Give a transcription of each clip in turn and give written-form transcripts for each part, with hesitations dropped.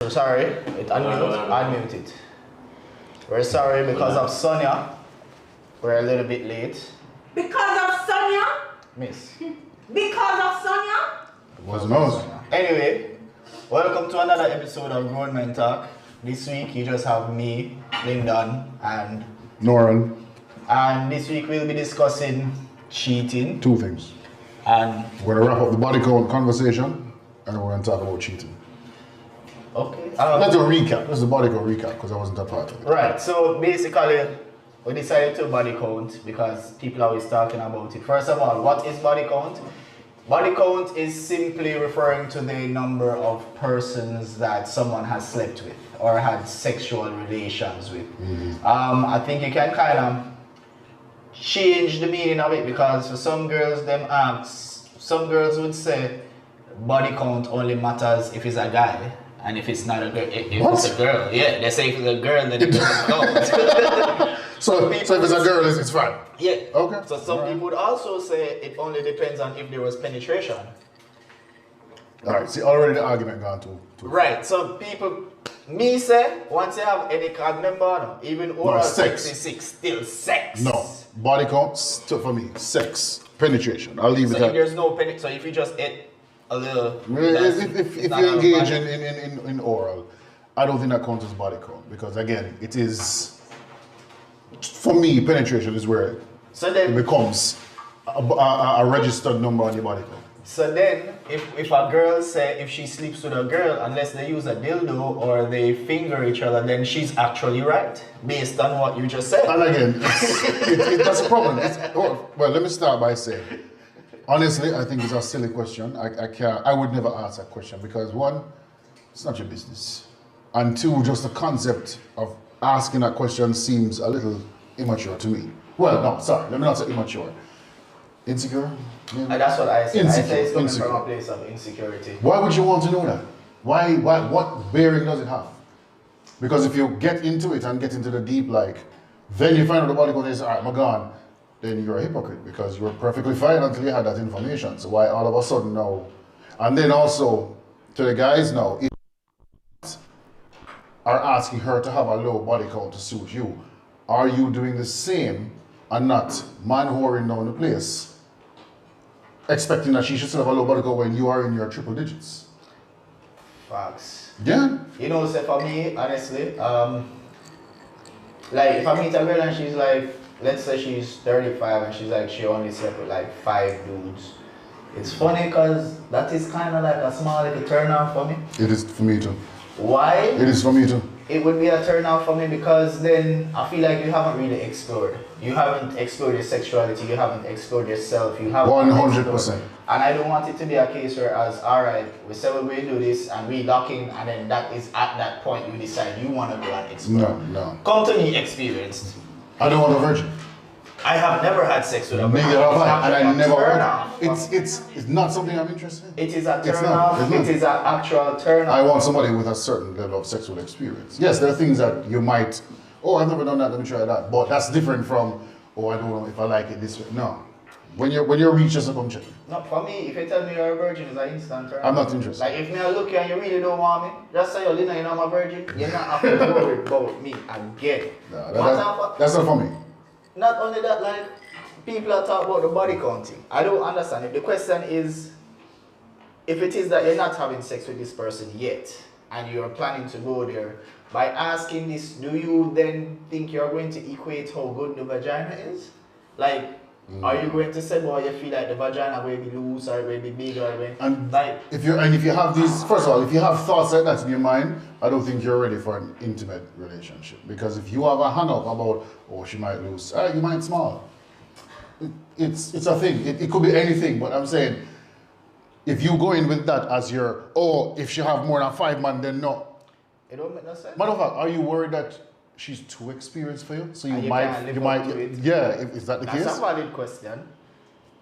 Sorry, unmute it. We're sorry because of Sonia. We're a little bit late. Because of Sonia? Miss. Because of Sonia? What's nose? Anyway, welcome to another episode of Grown Men Talk. This week you just have me, Lyndon, and Noran. And this week we'll be discussing cheating. Two things. And We're going to wrap up the body count conversation and we're going to talk about cheating. okay. Let's do a recap. This is a body count recap because I wasn't a part of it. Right, so basically we decided to body count because people are always talking about it. First of all, what is body count? Body count is simply referring to the number of persons that someone has slept with or had sexual relations with. I think you can kind of change the meaning of it because for some girls, some girls would say body count only matters if it's a guy. And if it's not a girl, if it's a girl, yeah, they say if it's a girl, then it doesn't count. So if it's a girl, it's fine. Yeah. Okay. So some people would also say it only depends on if there was penetration. Alright, see, already the argument gone too. Right. So people, me say, once you have any card member, no, even oral sex is still sex. No. Body count, for me, sex, penetration. I'll leave So it if at there's no penetration, so if you just ate a little, If you engage in oral, I don't think that counts as body count because again, it is, for me, penetration is where so it then, becomes a registered number on your body count. so then, if a girl say if she sleeps with a girl, unless they use a dildo or they finger each other, then she's actually right based on what you just said. And again, that's a problem. Well, let me start by saying, honestly, I think it's a silly question. I would never ask that question because one, it's not your business. And two, just the concept of asking that question seems a little immature to me. Well, no, sorry, let me not say immature. Insecure? And that's what I say. I say it's coming Insecure. from a place of insecurity. Why would you want to know that? Why, what bearing does it have? Because if you get into it and get into the deep, like, then you find out the body count is, all right, I'm gone. Then you're a hypocrite because you were perfectly fine until you had that information. So why all of a sudden now? And then also to the guys now, if are asking her to have a low body count to suit you, are you doing the same and not man-whoring down the place, expecting that she should still have a low body count when you are in your triple digits? Facts. Yeah. You know, so for me, honestly, like if I meet a girl and she's like, let's say she's 35 and she's like, she only slept with like 5 dudes. It's funny because that is kind of like a small little turn off for me. It is for me too. Why? It is for me too. It would be a turn off for me because then I feel like you haven't really explored. You haven't explored your sexuality, you haven't explored yourself, you haven't 100%. explored. And I don't want it to be a case where as, alright, we say we do this and we lock in and then that is at that point you decide you want to go and explore. No. Come to me experienced. I don't want a virgin. I have never had sex with a virgin. Neither have I, and I never turn would. off. It's not something I'm interested in. It is a It's turn not. off. It's not. It is an actual turn off. I want somebody with a certain level of sexual experience. Yes, there are things that you might, oh, I've never done that, let me try that. But that's different from, oh, I don't know if I like it this way. No. When you reach just a come check. No, for me, if you tell me you're a virgin, it's an instant turn off. I'm not interested. Like if me I look you and you really don't want me, just say, yo, Lina, you know I'm a virgin. You're not have to worry about me again. No, that's not for me. Not only that, like, people are talking about the body counting. I don't understand. If the question is, if it is that you're not having sex with this person yet, and you're planning to go there, by asking this, do you then think you're going to equate how good the vagina is? Like, are you going to say, boy, you feel like the vagina will be loose or it will be big or it will And like, if you have these, first of all, if you have thoughts like that in your mind, I don't think you're ready for an intimate relationship. Because if you have a hang up about, oh, she might lose, you might small. It's a thing. It could be anything, but I'm saying, if you go in with that as your, oh, if she have more than 5 man, then no. it don't make no sense. Matter of fact, are you worried that she's too experienced for you? So you And you might, can't live you up might, to it. yeah, is that the That's case? a valid question.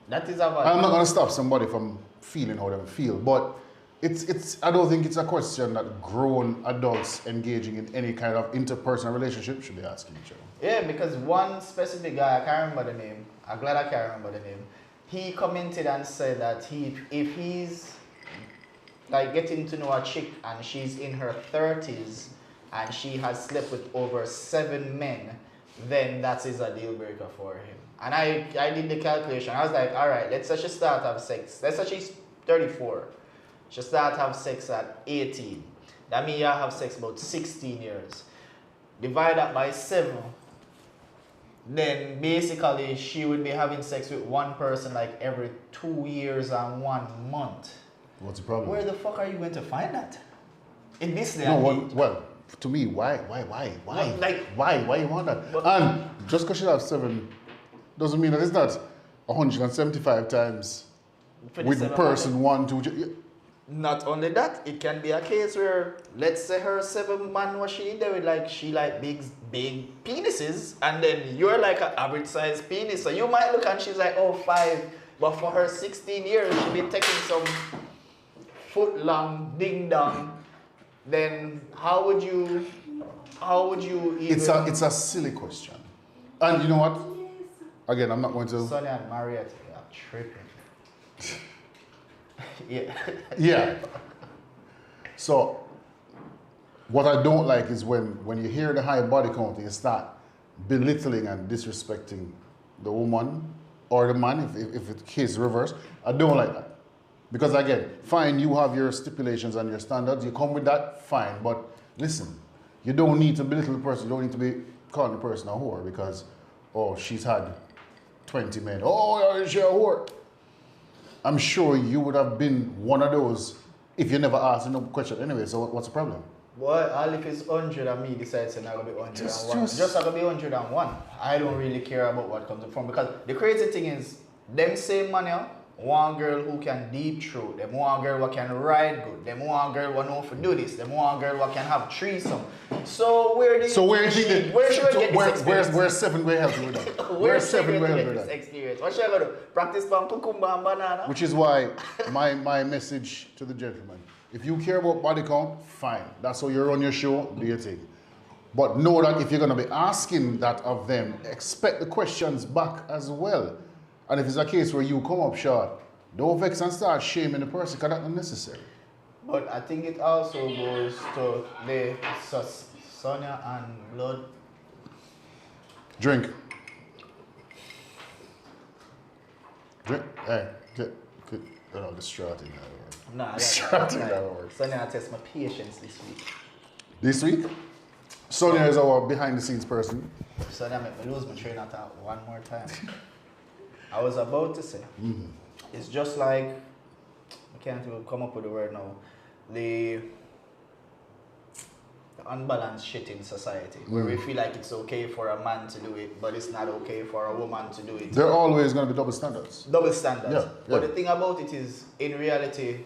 That is a valid I'm not going to stop somebody from feeling how they feel, but I don't think it's a question that grown adults engaging in any kind of interpersonal relationship should be asking each other. Yeah, because one specific guy, I can't remember the name, I'm glad I can't remember the name, he commented and said that if he's like getting to know a chick and she's in her 30s and she has slept with over 7 men, then that is a deal breaker for him. And I did the calculation. I was like, all right, let's say she start have sex. Let's say she's 34. She start have sex at 18. That means you have sex about 16 years. Divide that by 7. Then basically she would be having sex with one person like every 2 years and 1 month. What's the problem? Where the fuck are you going to find that? In this day No, and age. well, to me, why? Well, like- Why you want that? But- And just because she has 7 doesn't mean that it's not 175 times For the with the 7 person 1, 2. Not only that, it can be a case where, let's say her 7 man was she there with like, she like big penises, and then you're like an average size penis. So you might look and she's like, oh, 5. But for her 16 years, she be taking some foot long ding dong. Then how would you even... It's a silly question. And you know what? Again, I'm not going to... Sonia and Mariette are tripping. Yeah. Yeah. So, what I don't like is when you hear the high body count, you start belittling and disrespecting the woman or the man, if the case reverse. I don't like that. Because again, fine, you have your stipulations and your standards, you come with that, fine. But listen, you don't need to belittle the person, you don't need to be calling the person a whore because, oh, she's had 20 men. Oh, is she a whore? I'm sure you would have been one of those if you never asked no question anyway, so what's the problem? Boy, all if it's 100 and me decides it's not going to be 101. Just- Just not going to be 101. I don't really care about what comes from, because the crazy thing is, them same man here, one girl who can deep throat, them one girl who can ride good, them one girl who know for do this, them one girl who can have threesome. So where do you So where do you think where should I get this experience? where's 7 going to help you with that? Where's Where's 7 going to help you get with this that? experience? What should I go do? Practice pan cucumber and banana? Which is why my message to the gentleman, if you care about body count, fine. That's how you run your show, do your thing. But know that if you're going to be asking that of them, expect the questions back as well. And if it's a case where you come up short, don't vex and start shaming the person because that's unnecessary. But I think it also goes to the Sonia and Blood. Drink. Hey, distracting that word. No, I Distracting got that word. Sonia test my patience this week. This week, Sonia is our behind the scenes person. Sonia make me lose my train of thought one more time. I was about to say, it's just like, I can't even come up with the word now, the unbalanced shit in society, where we feel like it's okay for a man to do it, but it's not okay for a woman to do it. There are always going to be double standards. Double standards. Yeah, But yeah. the thing about it is, in reality,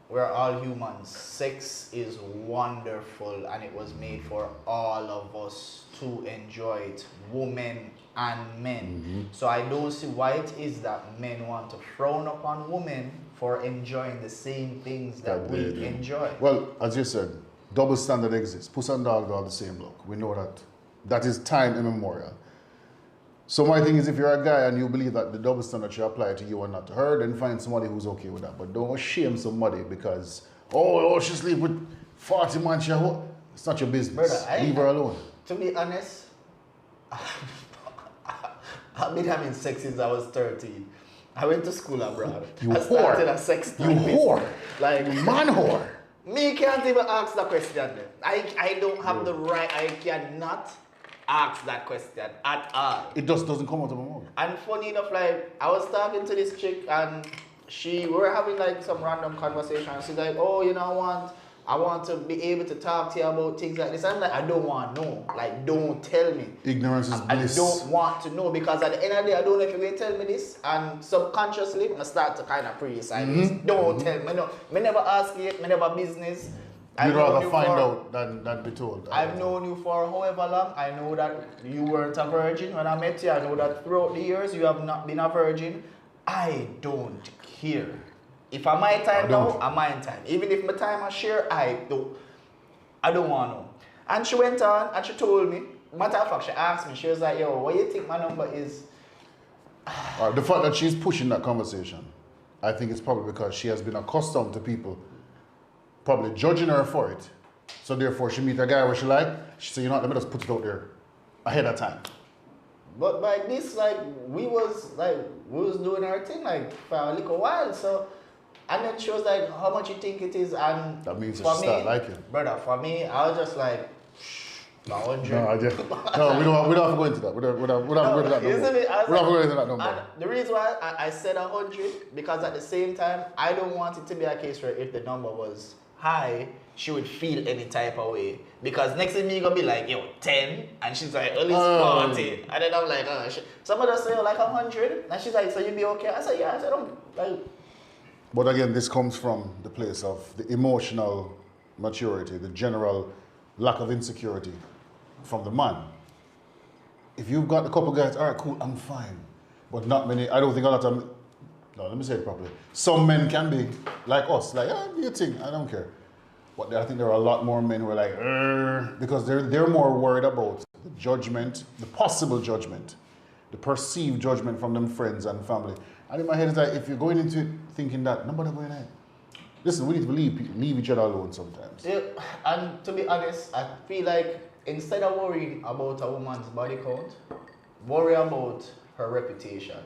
we're all humans. Sex is wonderful and it was made for all of us to enjoy it, women and men. So I don't see why it is that men want to frown upon women for enjoying the same things that they we do. enjoy. Well, as you said, double standard exists. Puss and dog are the same look. We know that. That is time immemorial. So my thing is, if you're a guy and you believe that the double standard should apply to you and not to her, then find somebody who's okay with that. But don't shame somebody because, oh, she sleep with 40 man, it's not your business. Brother, Leave her alone. To be honest, I've been having sex since I was 13. I went to school abroad. You I started whore. a sex You therapist. whore. Like, Man whore. me can't even ask that question then. I don't have the right, I cannot ask that question at all. It just doesn't come out of my mouth. And funny enough, like, I was talking to this chick and we were having like some random conversation. She's like, oh, you know, I want to be able to talk to you about things like this. I'm like, I don't want to know. Like, don't tell me. Ignorance is I bliss. don't want to know, because at the end of the day, I don't know if you're going to tell me this, and subconsciously, I start to kind of pre-decide this. Don't tell me. No, me never ask you, me never business. You'd known rather you find for- out than be told. I've known you for however long. I know that you weren't a virgin when I met you. I know that throughout the years you have not been a virgin. I don't care. If I'm my time now, I'm my time. Even if my time I share, I don't want to know. And she went on and she told me, matter of fact, she asked me, she was like, yo, what do you think my number is? The fact that she's pushing that conversation, I think it's probably because she has been accustomed to people probably judging her for it. So therefore, she meet a guy where she like, she said, you know what, let me just put it out there ahead of time. But by this, like, we was doing our thing, like, for a little while, so, and then she was like, how much you think it is, and That means for she me, start liking. brother, for me, I was just like, 100. No, we don't have to go into that. We don't have to go into that You see number. me? We I was don't have to go like- into that number. And the reason why I said 100, because at the same time, I don't want it to be a case where if the number was high, she would feel any type of way. Because next thing me gonna be like, yo, 10, and she's like, at least 40. And then I'm like, oh shit. Somebody else say, oh, like 100, and she's like, so you be okay? I said, yeah. I said, like. But again, this comes from the place of the emotional maturity, the general lack of insecurity from the man. If you've got a couple guys, all right, cool, I'm fine. But not many, I don't think a lot of, no, let me say it properly. Some men can be like us, like, yeah, do your thing, I don't care. But I think there are a lot more men who are like, because they're more worried about the judgment, the possible judgment, the perceived judgment from them friends and family. And in my head, it's like, if you're going into it thinking that, nobody going in. Listen, we need to leave each other alone sometimes. Yeah, and to be honest, I feel like instead of worrying about a woman's body count, worry about her reputation.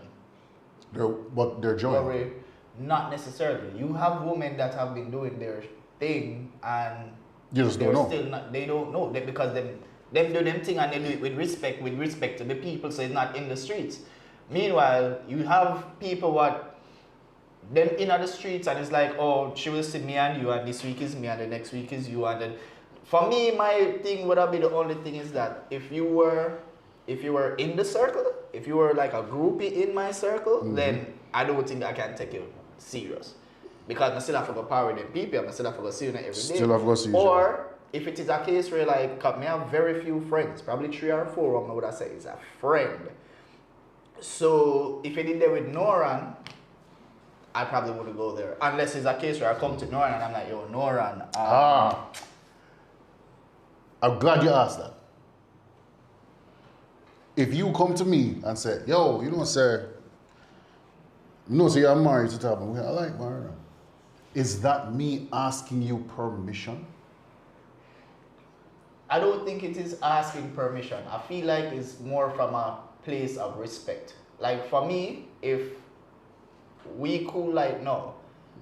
But they're joined. Worry, not necessarily. You have women that have been doing their thing and You just they're don't know. still not. They don't know because them do them thing and they do it with respect to the people, so it's not in the streets. Meanwhile, you have people what them in the streets and it's like, oh, she will see me and you, and this week is me and the next week is you, and then for me, my thing would have been the only thing is that if you were in the circle, if you were like a groupie in my circle, then I don't think I can take you serious. Because I still have to go power with them people, I still have to go see you every day. Still have to go see you. Or if it is a case where like, 'cause me have very few friends, probably 3 or 4 of them would I say is a friend. So if you did there with Noran, I probably wouldn't go there. Unless it's a case where I come to Noran and I'm like, yo, Noran. I'm glad you asked that. If you come to me and say, yo, you know, sir, I'm married to Taban. I like Marina. Is that me asking you permission? I don't think it is asking permission. I feel like it's more from a place of respect. Like for me, if we cool like now,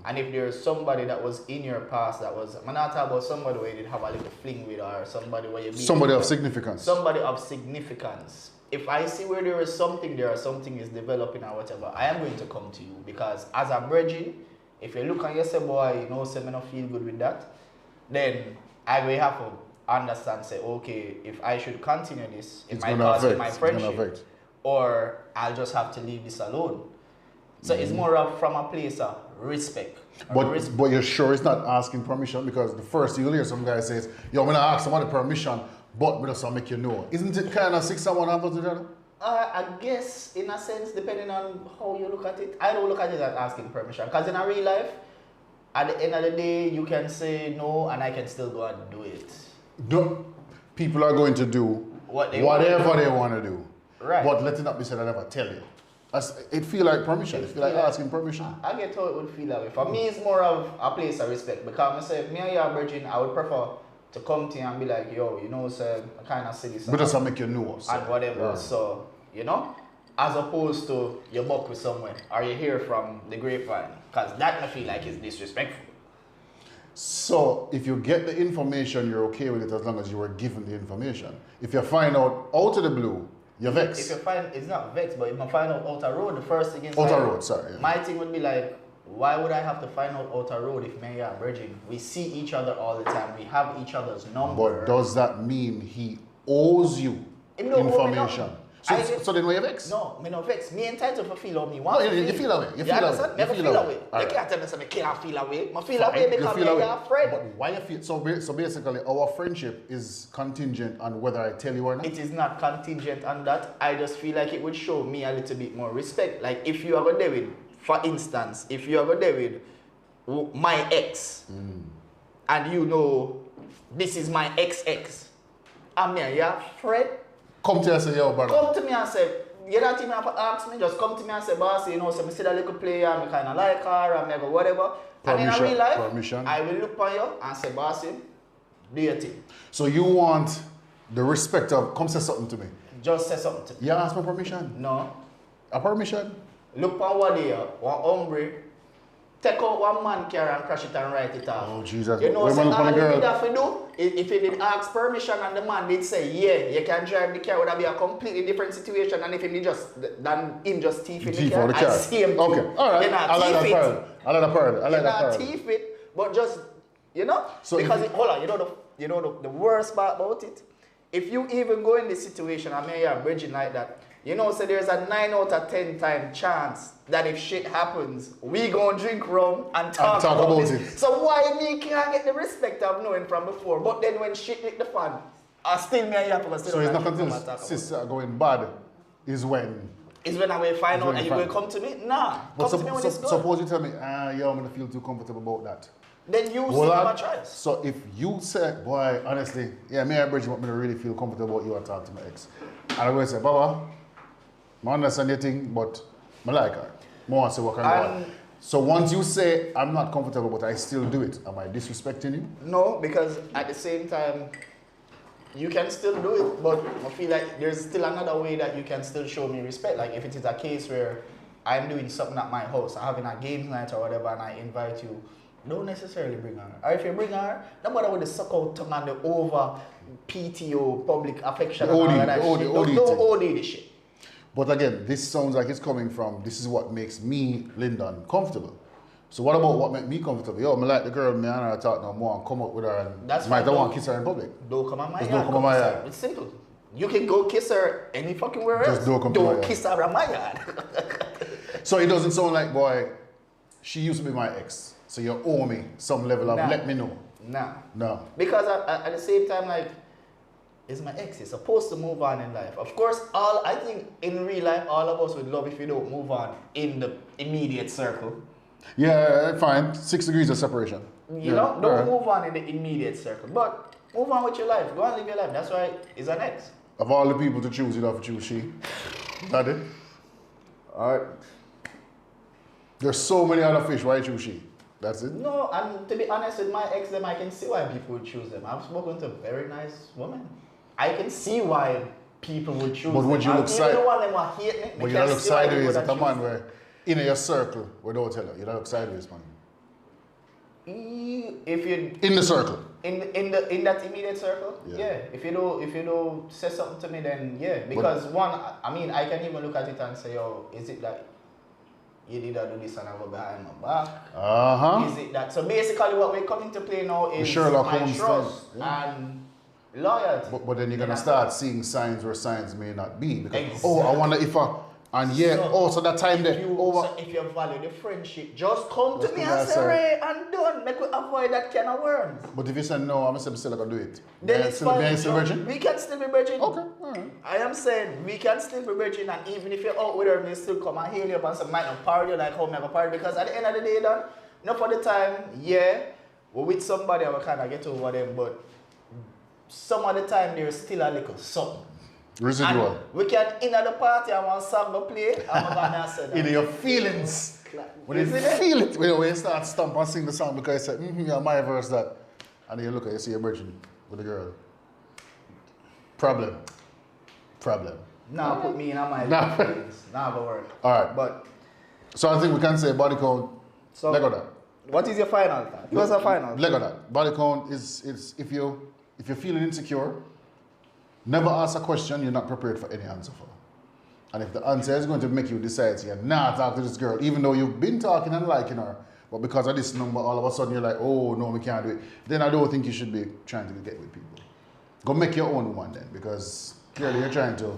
and if there's somebody that was in your past that was, I'm not talking about somebody where you did have a little fling with or somebody where you Somebody of significance. Somebody of significance. If I see where there is something there or something is developing or whatever, I am going to come to you because as a bridging, if you look and you say, boy, you know, say me not feel good with that, then I will have to understand, say, okay, if I should continue this, it might cost me my friendship, or I'll just have to leave this alone. So it's more of from a place of respect. But you're sure it's not asking permission? Because the first thing you'll hear some guy says, yo, I'm going to ask somebody permission, but we just want to make you know. Isn't it kind of 6 and 1 half of the other? I guess, in a sense, depending on how you look at it, I don't look at it as asking permission. Because in a real life, at the end of the day, you can say no and I can still go and do it. No, people are going to do whatever they want to do. Right. But let it not be said, I never tell you. It feel like permission. It feel like asking permission. I get how it would feel that way. For me, it's more of a place of respect. Because I say, if me and you are virgin, I would prefer to come to you and be like, yo, you know, sir, I kind of see this. But that's how make you know. So. And whatever. Yeah. So, you know, as opposed to you buck with someone or you hear from the grapevine. Because that I feel like is disrespectful. So, if you get the information, you're okay with it as long as you were given the information. If you find out of the blue, you're vexed. If you find, it's not vexed, but if I find out outer road, the first thing is my thing would be like, why would I have to find out outer road if me and you are virgin? We see each other all the time. We have each other's number. But does that mean he owes you information? So then why you vex? No, me no vex. Me entitled to feel how me want to feel. You feel that way. You feel that way. Never feel that way. You can't tell me something I can't feel that way. I feel that way because me and you are friends. But why you feel so basically our friendship is contingent on whether I tell you or not? It is not contingent on that. I just feel like it would show me a little bit more respect. Like if you are going there with, for instance, if you are going there with my ex and you know this is my ex, and me and you are friends. Come to you and say, yo, brother. Come to me and say, you don't even have to ask me, just come to me and say, boss, you know, so I see that little player, I kind of like her, and I go whatever. And in real life, I will look on you and say, boss, do your thing. So you want the respect of, come say something to me. Just say something to me. You ask for permission? No. A permission? Look on what they are, one hombre, take out one man car and crash it and write it off. Oh, Jesus. You know, Women so all upon you a girl. did have to do, if you did ask permission and the man did say, yeah, you can drive the car, would that be a completely different situation and if he just thief in the car, I see him too. Okay, all right. I like that part. I like that part. I like that part. Thief it, but just, you know, so because, hold on, you know the worst part about it? If you even go in this situation, I mean, you're bridging like that, you know, so there's a 9 out of 10 time chance that if shit happens, we gonna drink rum and talk about it. So why me can't get the respect of knowing from before? But then when shit hit the fan, I still me and you have to So it's not until sister going bad is when? Is when I will find out and you will come to me? Nah. Come to me when it's good. Suppose you tell me, yo, I'm gonna feel too comfortable about that. Then you still have a choice. So if you say, boy, honestly, yeah, me and Bridget want me to really feel comfortable about you and talk to my ex. And I will say, Baba, I understand your thing, but I like her. I want to say what can go on. So once you say, I'm not comfortable, but I still do it, am I disrespecting you? No, because at the same time, you can still do it, but I feel like there's still another way that you can still show me respect. Like if it is a case where I'm doing something at my house, I'm having a games night or whatever, and I invite you, don't necessarily bring her. Or if you bring her, don't bother with the suck out tongue and the over PTO, public affection, the and all that OD, shit. Don't OD this shit. But again, this sounds like it's coming from, this is what makes me, Lyndon, comfortable. So what about what makes me comfortable? Yo, I like the girl, me and her talk no more and come up with her and might don't want to kiss her in public. Don't come on my yard. Don't come on my yard. It's simple. You can go kiss her any fucking where else. Just don't come to my yard. Kiss her at my yard. So it doesn't sound like, boy, she used to be my ex. So you owe me some level of let me know. Nah. No. Because at the same time, like, it's my ex. You're supposed to move on in life. Of course, I think in real life, all of us would love if you don't move on in the immediate circle. Yeah, fine. 6 degrees of separation. You know, don't move on in the immediate circle. But move on with your life. Go and live your life. That's why it's an ex. Of all the people to choose, you'd have to choose she. That it? Alright. There's so many other fish, why choose she? That's it? No, and to be honest with my ex, them, I can see why people would choose them. I've spoken to very nice women. I can see why people would choose them. But would you look sideways? Even the one them will hate me. But you don't look sideways at a man where in your circle, we don't tell her. You don't look sideways, man. If you in the circle. In that immediate circle, yeah. If you don't say something to me, then yeah. Because I mean, I can even look at it and say, yo, is it that you did do this and I go behind my back? Is it that? So basically, what we're coming to play now is my trust and loyalty. But then you're gonna start seeing signs where signs may not be because exactly. I wonder if so that time there. So if you value the friendship, just come to me and say Ray and don't make we avoid that kind of words. But if you say no, I'm still gonna do it. Then it's fine. Virgin? We can still be virgin. Okay, alright. I am saying we can still be virgin, and even if you're out with her, we still come and hail you up and some might not party like how we have a party, because at the end of the day, done, not for the time, we're with somebody and we kind of get over them, but some of the time there's still a little something. Residual. And we can in at the party and one song to play, I'm gonna say that. In your feelings. When you feel it, when you start stomp and sing the song because you say, yeah, my verse that. And then you look at you see a virgin with a girl. Problem. Now put me in my feelings. Now go work. Alright. But so I think we can say body count. So leg of that. What is your final thought? What's the final? Leg of that. Body count is if you're feeling insecure, never ask a question you're not prepared for any answer for. And if the answer is going to make you decide you're not talk to this girl, even though you've been talking and liking her, but because of this number, all of a sudden you're like, oh no, we can't do it. Then I don't think you should be trying to get with people. Go make your own one then, because clearly you're trying to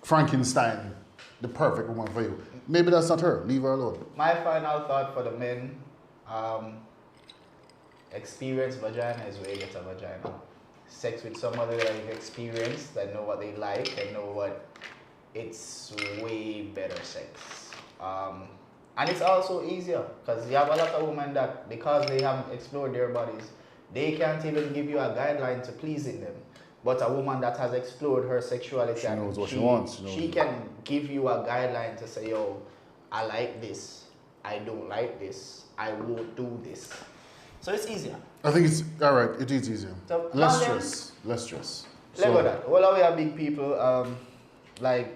Frankenstein the perfect woman for you. Maybe that's not her. Leave her alone. My final thought for the men, experience vagina is where you get a vagina. Sex with somebody that you've experienced, that know what they like, and know what it's way better sex. And it's also easier because you have a lot of women that, because they haven't explored their bodies, they can't even give you a guideline to pleasing them. But a woman that has explored her sexuality, She and knows what she wants, you know. she can give you a guideline to say, yo, I like this, I don't like this, I won't do this. So it's easier. I think it's all right. It is easier. So, Less now then- stress. Less stress. Let go that. All we are big people, like,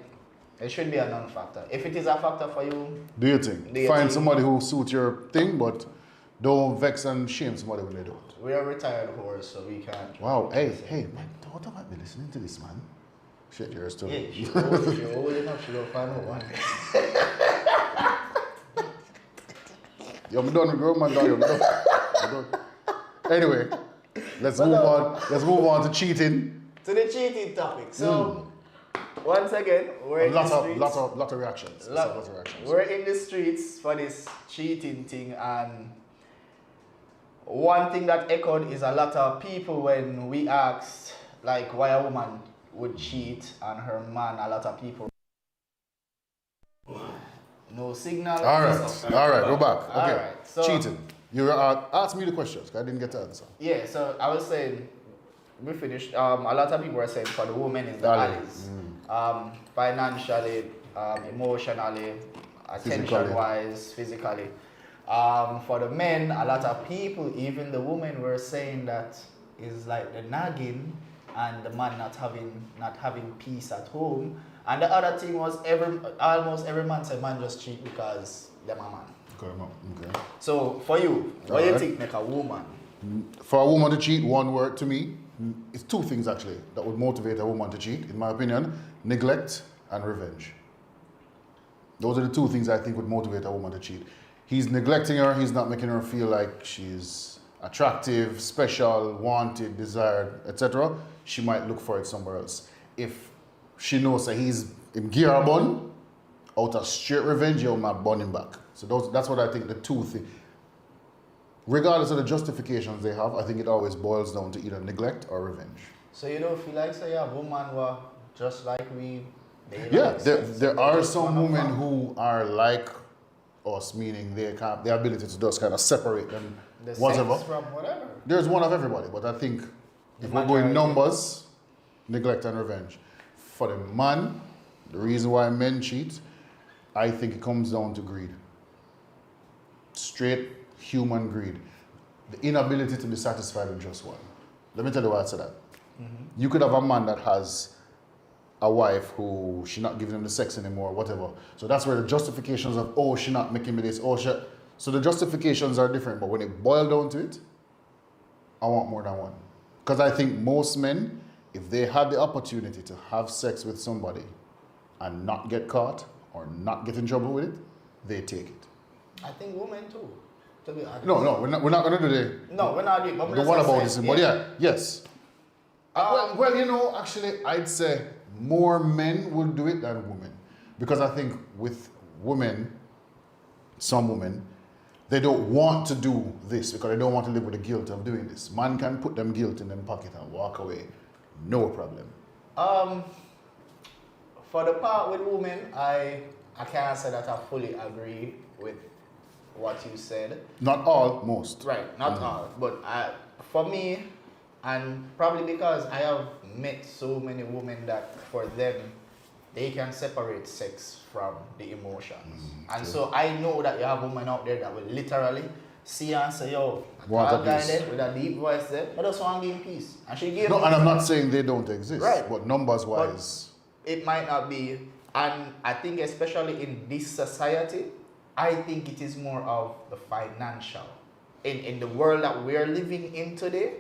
it should be a non-factor. If it is a factor for you, Do your thing. Do your Find thing. somebody who suits your thing, but don't vex and shame somebody when they don't. we are retired whores, so we can't. Wow. Hey, my daughter might be listening to this, man. Shit, yours too. Yeah, she old enough, she don't find no one. Yo, I'm done, girl, man. I'm done. I'm done. Anyway, let's move on. Let's move on to cheating. To the cheating topic. So, once again, we're A in the lot streets. of reactions. Lot- Lots of reactions. We're in the streets for this cheating thing, and one thing that echoed is a lot of people when we asked like why a woman would cheat on her man, a lot of people no signal. All right, we're back. Okay, All right, so- cheating. You asked me the questions. 'Cause I didn't get to answer. Yeah, so I was saying we finished. A lot of people were saying for the women is the Allies. allies, financially, emotionally, attention wise, physically. For the men, a lot of people, even the women, were saying that is like the nagging and the man not having peace at home. And the other thing was almost every man said man just cheat because they're my man. Okay. So for you, what do you Alright. think make a woman? For a woman to cheat, one word to me, it's two things actually that would motivate a woman to cheat, in my opinion: neglect and revenge. Those are the two things I think would motivate a woman to cheat. He's neglecting her, he's not making her feel like she's attractive, special, wanted, desired, etc. She might look for it somewhere else. If she knows that he's in gear bun, out of straight revenge, you'll not bun him back. So that's what I think the two things. Regardless of the justifications they have, I think it always boils down to either neglect or revenge. So you don't feel like say a woman were just like we. They Yeah, like there, sex, there they are just some wanna women fuck. who are like us, meaning they have the ability to just kind of separate them, The whatever. sex from whatever. There's one of everybody, but I think if we're Majority. going numbers, neglect and revenge. For the man, the reason why men cheat, I think it comes down to greed. Straight human greed. The inability to be satisfied with just one. Let me tell you why I said that. You could have a man that has a wife who she not giving him the sex anymore, whatever. So that's where the justifications of, oh, she not making me this, oh, she. So the justifications are different, but when it boils down to it, I want more than one. Because I think most men, if they had the opportunity to have sex with somebody and not get caught or not get in trouble with it, they take it. I think women too. To be honest. No, we're not going to do No, we're not doing. the one about this. But yeah, yes. Well, you know, actually, I'd say more men will do it than women. Because I think with women, some women, they don't want to do this because they don't want to live with the guilt of doing this. Man can put them guilt in them pocket and walk away. No problem. For the part with women, I can't say that I fully agree with what you said. Not all, most. Right, not all, but for me, and probably because I have met so many women that for them, they can separate sex from the emotions. And so I know that you have women out there that will literally see and say, yo, Want a that guy piece. there with a deep voice there, I just want to give him peace. And she gave No, me and I'm not saying they don't exist. Right. But numbers wise, it might not be, and I think especially in this society, I think it is more of the financial. In the world that we're living in today,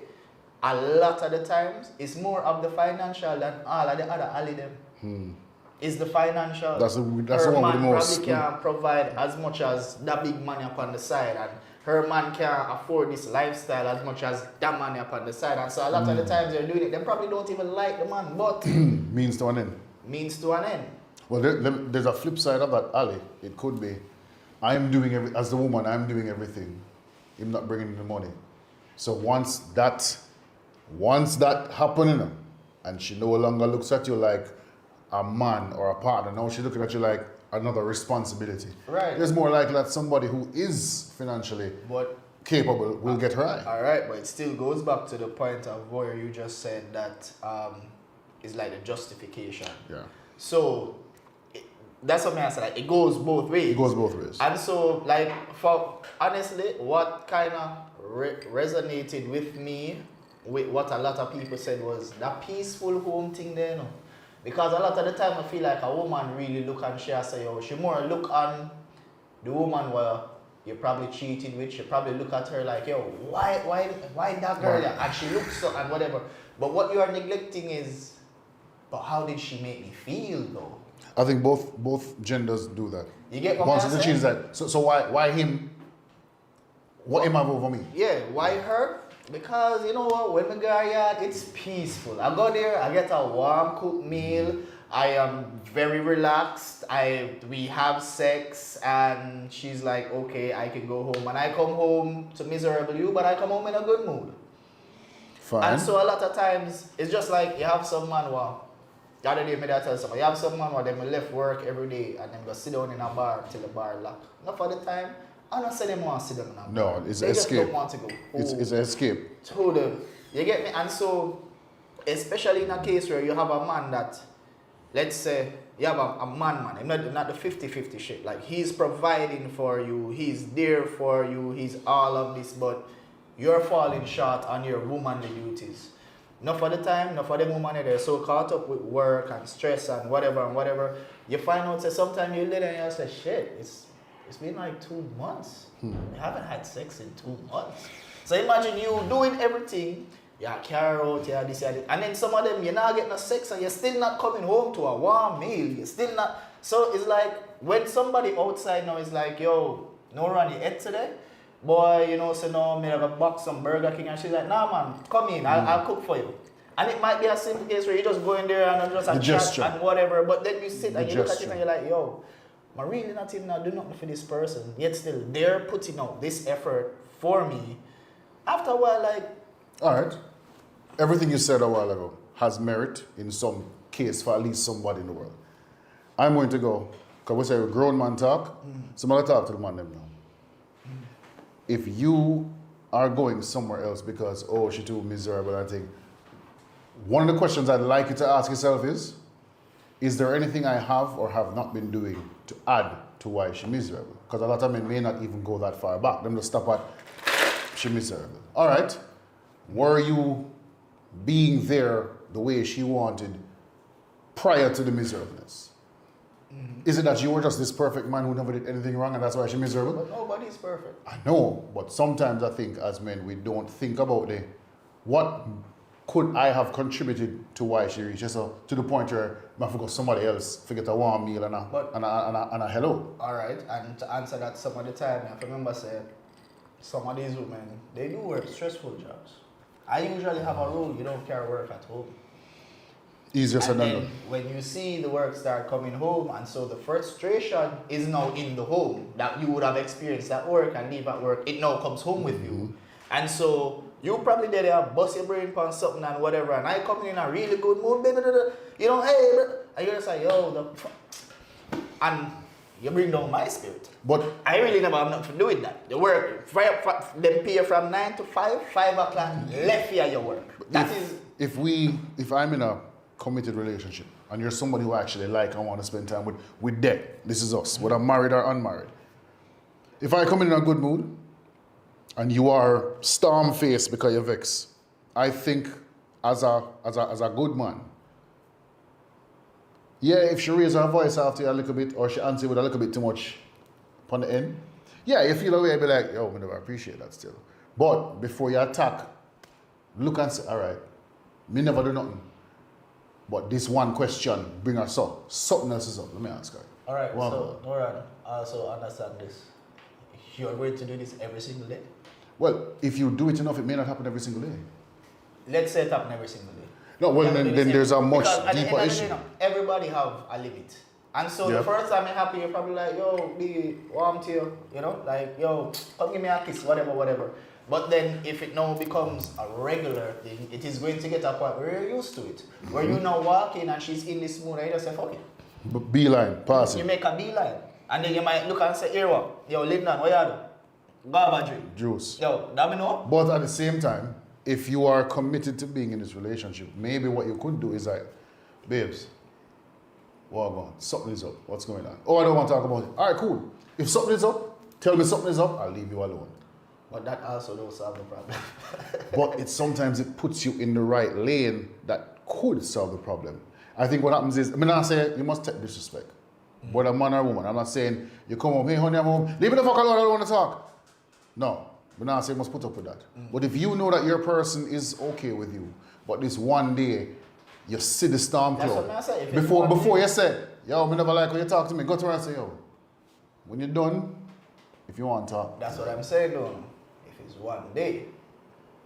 a lot of the times it's more of the financial than all of the other ally them. It's the financial. That's the Her one with the man most. probably can't provide as much as that big money up on the side, and her man can't afford this lifestyle as much as that money up on the side. And so a lot of the times they're doing it, they probably don't even like the man, but means to an end. means to an end. Well, there's a flip side of that, Ali. It could be, as the woman, I'm doing everything. I'm not bringing in the money. So once that happening, and she no longer looks at you like a man or a partner, now she's looking at you like another responsibility. Right. There's more likely that somebody who is financially But capable will get her eye. All right, but it still goes back to the point of where you just said that it's like the justification. Yeah. So that's what I said. Like, it goes both ways. It goes both ways. And so, like, for honestly, what kind of resonated with me, with what a lot of people said, was that peaceful home thing there, you know? Because a lot of the time I feel like a woman really look and she say, yo, she more look on the woman where you probably cheated with. She probably look at her like, yo, why that girl? Right. And she looks so and whatever. But what you are neglecting is, but how did she make me feel though? I think both genders do that. You get what Once I'm the saying? cheat is that. So why him? What him have over me? Yeah, why her? Because you know what, when we go yard, it's peaceful. I go there, I get a warm cooked meal. I am very relaxed. We have sex, and she's like, okay, I can go home. And I come home to miserable you, but I come home in a good mood. Fine. And so a lot of times it's just like you have some man who the other day, I tell someone, you have some man where they left work every day and them go sit down in a bar till the bar lock. Not for the time. I don't say them want to sit down in a bar. No, it's they an just escape. don't want to go. It's an escape. To them. You get me? And so, especially in a case where you have a man that, let's say, you have a man, not the 50-50 shit. Like, he's providing for you, he's there for you, he's all of this, but you're falling short on your womanly duties. Not for the time, not for the woman, they're so caught up with work and stress and whatever. You find out that sometimes you lay there and you say, shit, it's been like 2 months. You haven't had sex in 2 months. So imagine you doing everything, you care out, you this, and then some of them, you're not getting no sex and you're still not coming home to a warm meal. You're still not. So it's like, when somebody outside now is like, yo, no run, you ate today? Boy, you know, so now me have a box some Burger King, and she's like, nah man, come in, I'll cook for you. And it might be a simple case where you just go in there and just a chat and whatever, but then you sit and you look at it and you're like, yo, I'm really not even do nothing for this person, yet still they're putting out this effort for me. After a while, like... Alright. Everything you said a while ago has merit in some case for at least somebody in the world. I'm going to go, because we say a grown man talk, so I'm going to talk to the man them now. If you are going somewhere else because, oh, she's too miserable, I think, one of the questions I'd like you to ask yourself is there anything I have or have not been doing to add to why she's miserable? Because a lot of men may not even go that far back. Them just stop at, she's miserable. All right, were you being there the way she wanted prior to the miserableness? Is it that you were just this perfect man who never did anything wrong and that's why she's miserable? But nobody's perfect. I know, but sometimes I think as men we don't think about what could I have contributed to why she reached so to the point where I forgot somebody else forget a warm meal and a hello. Alright, and to answer that some of the time, I remember saying some of these women, they do work stressful jobs. I usually have a rule, you don't carry work at home. Easier said And than then done. when you see the work start coming home, and so the frustration is now in the home that you would have experienced at work and leave at work, it now comes home with you. And so you probably did bust your brain on something and whatever, and I come in a really good mood, you know, hey, and you're just like, yo, and you bring down my spirit. But I really never have nothing to do with that. The work, them pay from 9 to 5, 5 o'clock, left here your work. if I'm in a committed relationship and you're somebody who I actually like and want to spend time with them, this is us, whether married or unmarried. If I come in a good mood and you are storm-faced because you're vexed, I think as a good man, yeah, if she raises her voice after you a little bit or she answers with a little bit too much upon the end, yeah, you feel away, be like, yo, I never appreciate that still. But before you attack, look and say, all right, me never do nothing. But this one question bring us up. Something else is up. Let me ask her. All right, so Noran, also understand this. You're going to do this every single day? Well, if you do it enough, it may not happen every single day. Let's say it happen every single day. No, well, then there's a much deeper issue. Everybody have a limit. And so the first time you're happy, you're probably like, yo, be warm to you know, like, yo, come give me a kiss, whatever. But then if it now becomes a regular thing, it is going to get a point where you're used to it. Where you now walk in and she's in this mood and you just say, fuck it. Beeline, pass You it. make a beeline. And then you might look and say, here what? Yo, Lyndon, what you do? Gaba drink. Juice. Yo, that me know. But at the same time, if you are committed to being in this relationship, maybe what you could do is like, babes, what on? Something is up. What's going on? Oh, I don't want to talk about it. All right, cool. If something is up, tell me something is up. I'll leave you alone. But that also don't solve the problem. But sometimes it puts you in the right lane that could solve the problem. I think what happens is, I mean, I say you must take disrespect. Whether man or woman. I'm not saying you come home, hey honey, I'm home, leave me the fuck alone, I don't want to talk. No. But now I say you must put up with that. But if you know that your person is okay with you, but this one day you see the storm That's cloud. what I say. If it's Before one day- you say, yo, me never like when you talk to me, go to her and say, yo, when you're done, if you want to talk. That's what I'm saying though. If it's one day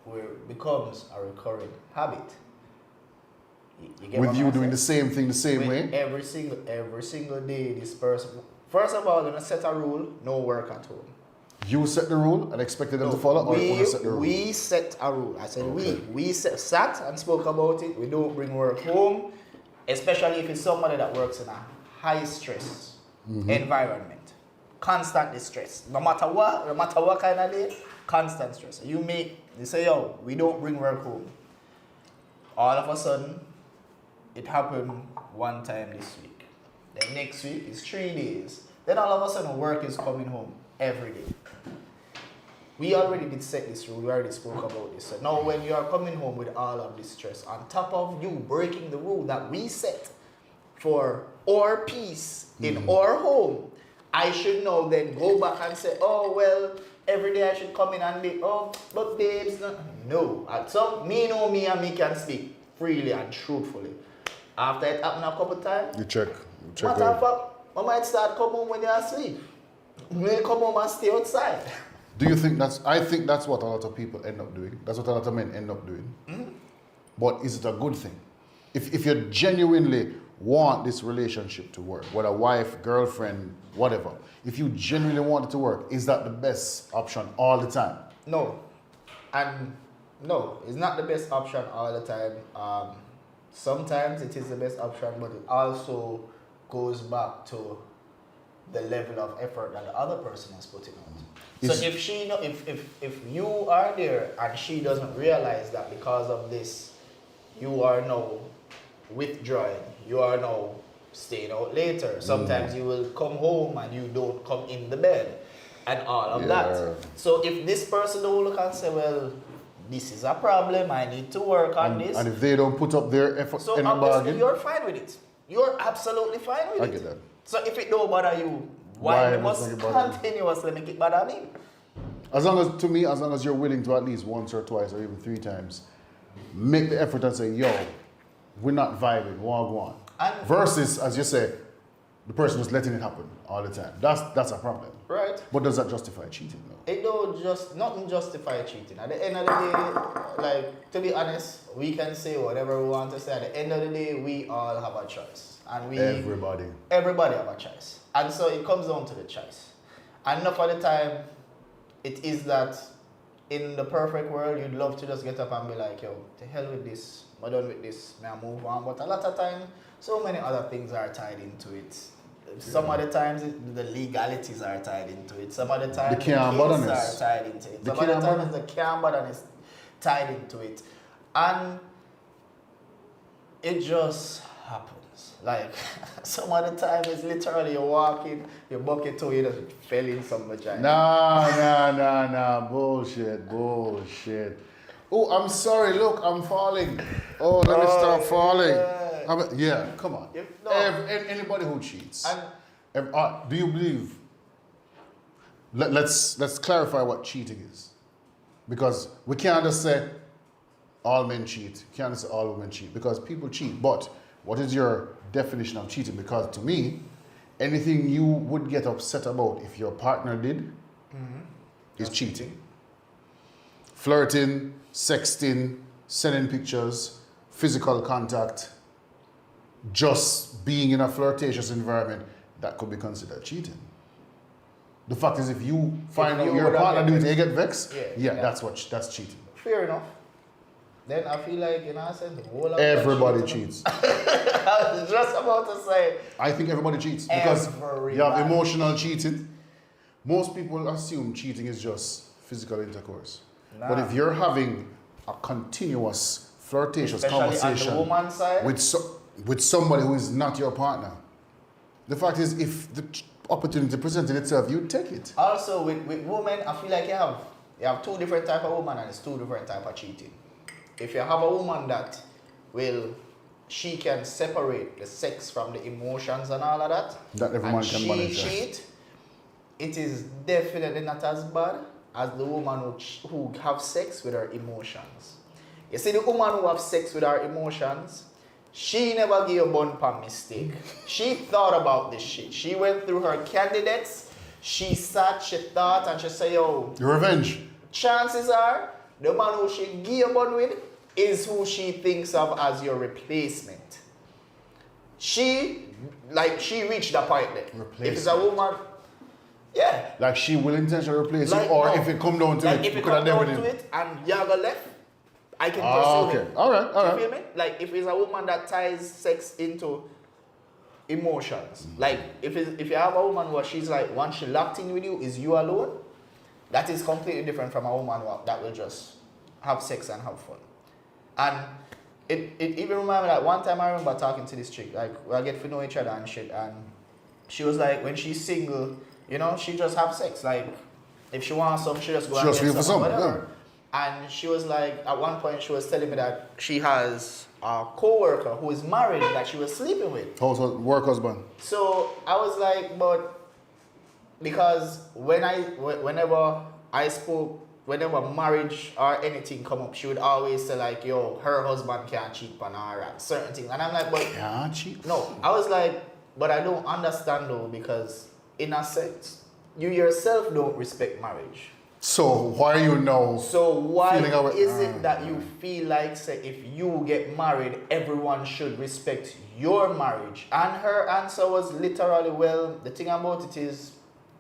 where it becomes a recurring habit. You get With what you I'm doing the saying? same thing the same When way. every single day this person, first of all, gonna set a rule, no work at home. You set the rule and expected them to follow, or you set the rule? We set a rule. I said Okay. we sat and spoke about it. We don't bring work home, especially if it's somebody that works in a high stress environment, constant stress. No matter what kind of day, constant stress. You say, yo, we don't bring work home. All of a sudden, it happened one time this week. Then next week is 3 days. Then all of a sudden, work is coming home every day. We already did set this rule. We already spoke about this. So now when you are coming home with all of this stress, on top of you breaking the rule that we set for our peace in our home, I should now then go back and say, oh, well, every day I should come in and be, oh, but babes, no. At some, me know me and me can speak freely and truthfully. After it happened a couple times, You check. matter of fact, I might start come home when you're asleep. May come home and stay outside. Do you think I think that's what a lot of people end up doing. That's what a lot of men end up doing. But is it a good thing? If you genuinely want this relationship to work, whether wife, girlfriend, whatever, if you genuinely want it to work, is that the best option all the time? No. And no, it's not the best option all the time. Sometimes it is the best option, but it also goes back to the level of effort that the other person is putting out. Is- So if she know, if you are there and she doesn't realize that because of this, you are now withdrawing, you are now staying out later. Sometimes you will come home and you don't come in the bed and all of Yeah. that. So if this person don't look and say, well, this is a problem, I need to work on this. And if they don't put up their effort So in the obviously bargain, you're fine with it. You're absolutely fine with I it. get that. So if it don't bother you, Why why you must must it bother me? continuously make it bother me? as long as you're willing to at least once or twice or even 3 times, make the effort and say, yo, we're not vibing, go on. And- Versus, as you say, the person just letting it happen all the time. That's a problem. Right? But does that justify cheating though? It don't nothing justify cheating. At the end of the day, like, to be honest, we can say whatever we want to say. At the end of the day, we all have a choice. And Everybody. everybody have a choice. And so it comes down to the choice. And enough of the time, it is that in the perfect world, you'd love to just get up and be like, yo, to hell with this, I'm done with this, may I move on. But a lot of times, so many other things are tied into it. Some of the times, the legalities are tied into it. Some of the times, the can't kids botherness. are tied into it. The Some of the can't times, bother- the can't botherness tied into it. And it just happens. Like, some of the time, it's literally you're walking, your bucket toe, you just fell in some vagina. Nah. Bullshit. Oh, I'm sorry. Look, I'm falling. Oh, let me stop falling. yeah. Yeah, come on. No. Anybody who cheats. And Do you believe? Let's clarify what cheating is, because we can't just say all men cheat. Can't just say all women cheat, because people cheat. But what is your definition of cheating? Because to me, anything you would get upset about if your partner did is cheating. Flirting, sexting, sending pictures, physical contact, just being in a flirtatious environment, that could be considered cheating. The fact is, if you find out you your would have partner get doing it, you get vexed, Yeah. that's cheating. fair enough. Then I feel like, in a sense, the whole of Everybody us cheats. I was just about to say, I think everybody cheats because you have Everybody. emotional cheating, Most people assume cheating is just physical intercourse. Nah. But if you're having a continuous flirtatious Especially on conversation the woman's side. with somebody who is not your partner, the fact is, if the opportunity presented itself, you take it. Also, with women, I feel like you have two different type of women and it's two different type of cheating. If you have a woman that she can separate the sex from the emotions and all of that, That every man and can manage she that. cheat, it is definitely not as bad as the woman who have sex with her emotions. You see, the woman who have sex with her emotions, she never gave a bun per mistake. She thought about this shit. She went through her candidates. She sat, she thought, and she said, yo, Revenge. chances are the man who she give a bun with is who she thinks of as your replacement. She reached that point there. If it's a woman, yeah. Like she will intentionally replace Like, you, or no. if it come down to Like it, if you it could have come never down to did. it and Yaga left, I can Ah, pursue okay. him. All right. You feel me? Like if it's a woman that ties sex into emotions. Like if you have a woman where she's like, once she locked in with you, is you alone, that is completely different from a woman that will just have sex and have fun. And it even reminded me that one time I remember talking to this chick, like we get to know each other and shit, and she was like, when she's single, you know, she just have sex. Like if she wants some, she just go She and just get feel for some, some, whatever. And she was like, at one point she was telling me that she has a co-worker who is married that she was sleeping with. Work husband. So I was like, but because whenever marriage or anything come up, she would always say like, yo, her husband can't cheat on her and certain things. And I'm like, but Can't cheat. no. I was like, but I don't understand though, because in a sense, you yourself don't respect marriage. So why you know? So why Feeling away- is it that you feel like, say, if you get married, everyone should respect your marriage? And her answer was literally, well, the thing about it is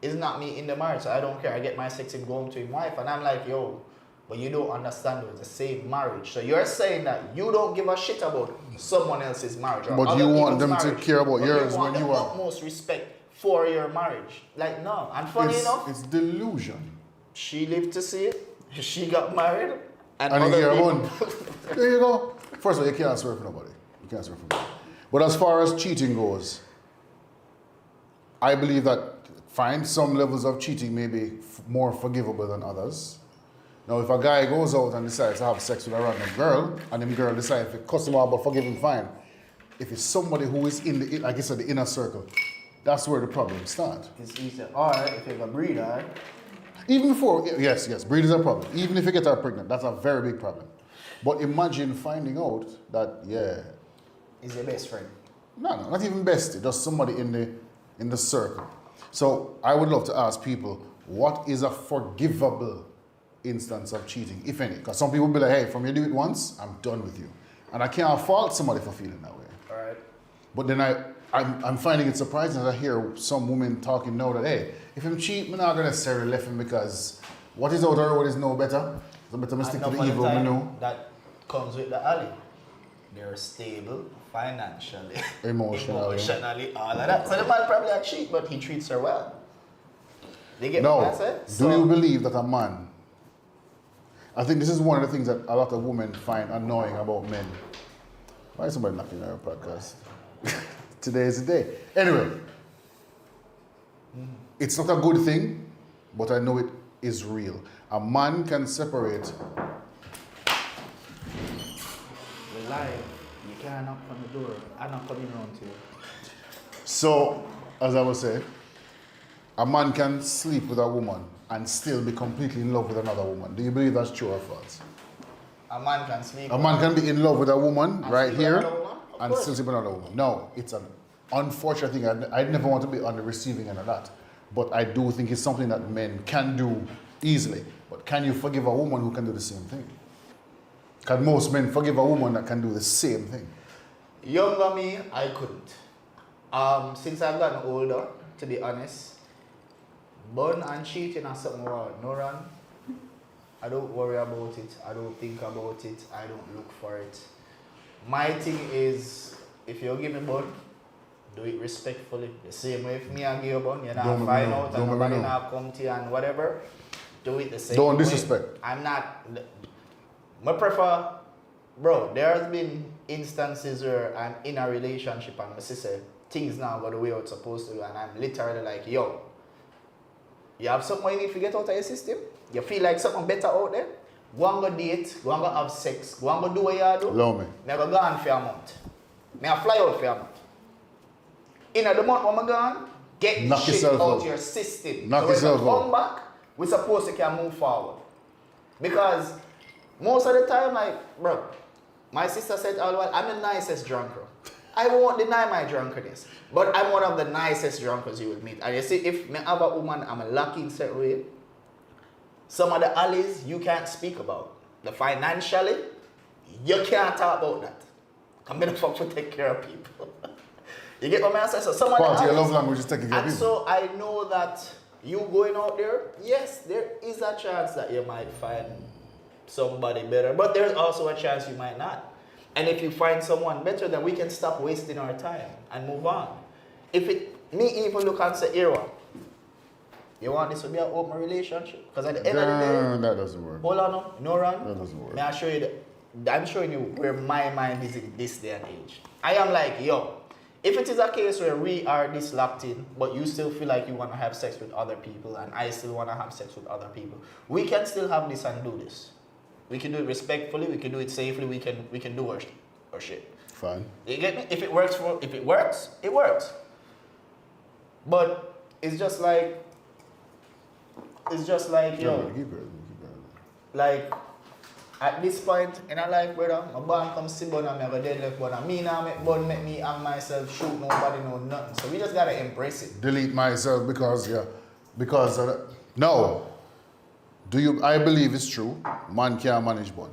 not me in the marriage, so I don't care. I get my sex and go home to his wife. And I'm like, yo, but you don't understand it's the same marriage. So you're saying that you don't give a shit about someone else's marriage. Or But other you want people's them to marriage, care about but yours you want when the you are. utmost respect for your marriage. Like, no. And funny enough, It's delusion. she lived to see it. She got married. And And other you get people- one. There you go. First of all, you can't swear for nobody. You can't swear for nobody. But as far as cheating goes, I believe that some levels of cheating may be more forgivable than others. Now, if a guy goes out and decides to have sex with a random girl, and the girl decides to cuss him out but forgive him, fine. If it's somebody who is in the, like I said, the inner circle, that's where the problem starts. It's easier. Alright, if you have a breeder. Even before, yes, breed is a problem. Even if you get her pregnant, that's a very big problem. But imagine finding out that, Is your best friend. no, not even bestie, just somebody in the circle. So I would love to ask people, what is a forgivable instance of cheating, if any? Because some people be like, hey, from you do it once, I'm done with you. And I can't fault somebody for feeling that way. Alright. But then I'm finding it surprising that I hear some women talking now that, hey, if I'm cheat, I'm not going to necessarily left him because what is out there, what is no better. So better mistake to And the now for evil, the we time, know. that comes with the alley. They're stable financially, Emotionally. all of that. So the man probably a cheat, but he treats her well. They get No, what I said? do you believe that a man, I think this is one of the things that a lot of women find annoying about men. Why is somebody knocking on our podcast? Today is the day. Anyway, it's not a good thing, but I know it is real. A man can separate. We're live. You can't knock on the door. I'm not coming around to you. So, as I was saying, a man can sleep with a woman and still be completely in love with another woman. Do you believe that's true or false? A man can sleep. A man can be in love with a woman And right sleep with here another woman? Of and course. still sleep with another woman. No, it's an unfortunate thing. I'd never want to be on the receiving end of that. But I do think it's something that men can do easily. But can you forgive a woman who can do the same thing? Can most men forgive a woman that can do the same thing? Younger me, I couldn't. Since I've gotten older, to be honest, burn and cheating are something where no run. I don't worry about it. I don't think about it. I don't look for it. My thing is, if you give me bun, do it respectfully. The same way if me and you bun, you not Don't find know. out Don't and nobody know. not come to you and whatever. Do it the same Don't way. disrespect. I'm not. I prefer, bro. There has been instances where I'm in a relationship and my sister things now go the way it's supposed to, and I'm literally like, yo, you have something you need to get out of your system. You feel like something better out there. Go and go date. Go and go have sex. Go and go do what you do. Allow me. Me go gone for a month. Me a fly out for a month. In the month when I'm gone, get Knock shit yourself out out. your system. Knock so yourself when you come out. back, we're supposed to can move forward. Because most of the time, like, bro, my sister said, oh, well, I'm the nicest drunker. I won't deny my drunkenness. But I'm one of the nicest drunkards you will meet. And you see, if me have a woman, I'm a lucky in certain way. Some of the alleys you can't speak about. The financially, you can't talk about that. I'm gonna fuck to take care of people. You get what I'm saying? So some of the Part of your alleys, love language is taking care of and people. so I know that you going out there, yes, there is a chance that you might find somebody better, but there's also a chance you might not. And if you find someone better, then we can stop wasting our time and move on. If it, me even look and say, Era, you want this to be an open relationship? Because at the end of the day, That doesn't work. hold on, no run. That doesn't work. May I show you I'm showing you where my mind is in this day and age. I am like, yo, if it is a case where we are this locked in, but you still feel like you want to have sex with other people and I still want to have sex with other people, we can still have this and do this. We can do it respectfully, we can do it safely, we can do our shit. Fine. You get me? If it works, it works. But it's just like, yo, Keep it. like, at this point in our life, brother, my band come see bun and me have a deadlift bun and me now make bun make me and myself shoot nobody know nothing. So we just gotta embrace it. Delete myself because no. I believe it's true. Man can't manage bun.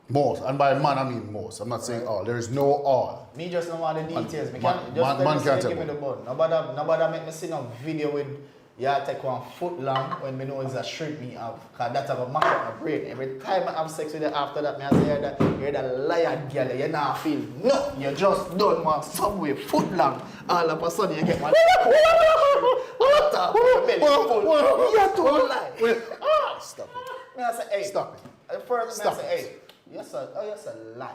Most, and by man I mean most. I'm not saying all. There is no all. Me just know all the details. Me Man- can't man just can't give me tell the bun. Nobody make me see no video with take 1 foot long when me know it's a shrink me have. Cause that's a mash up my brain. Every time I have sex with you after that, me I say you're the liar girl, you not feel no, you just done one somewhere foot long. All of a sudden you get one you're too lie. Stop it. Me I say, hey, Stop it. First, Stop me I say, it. hey, yes a lie.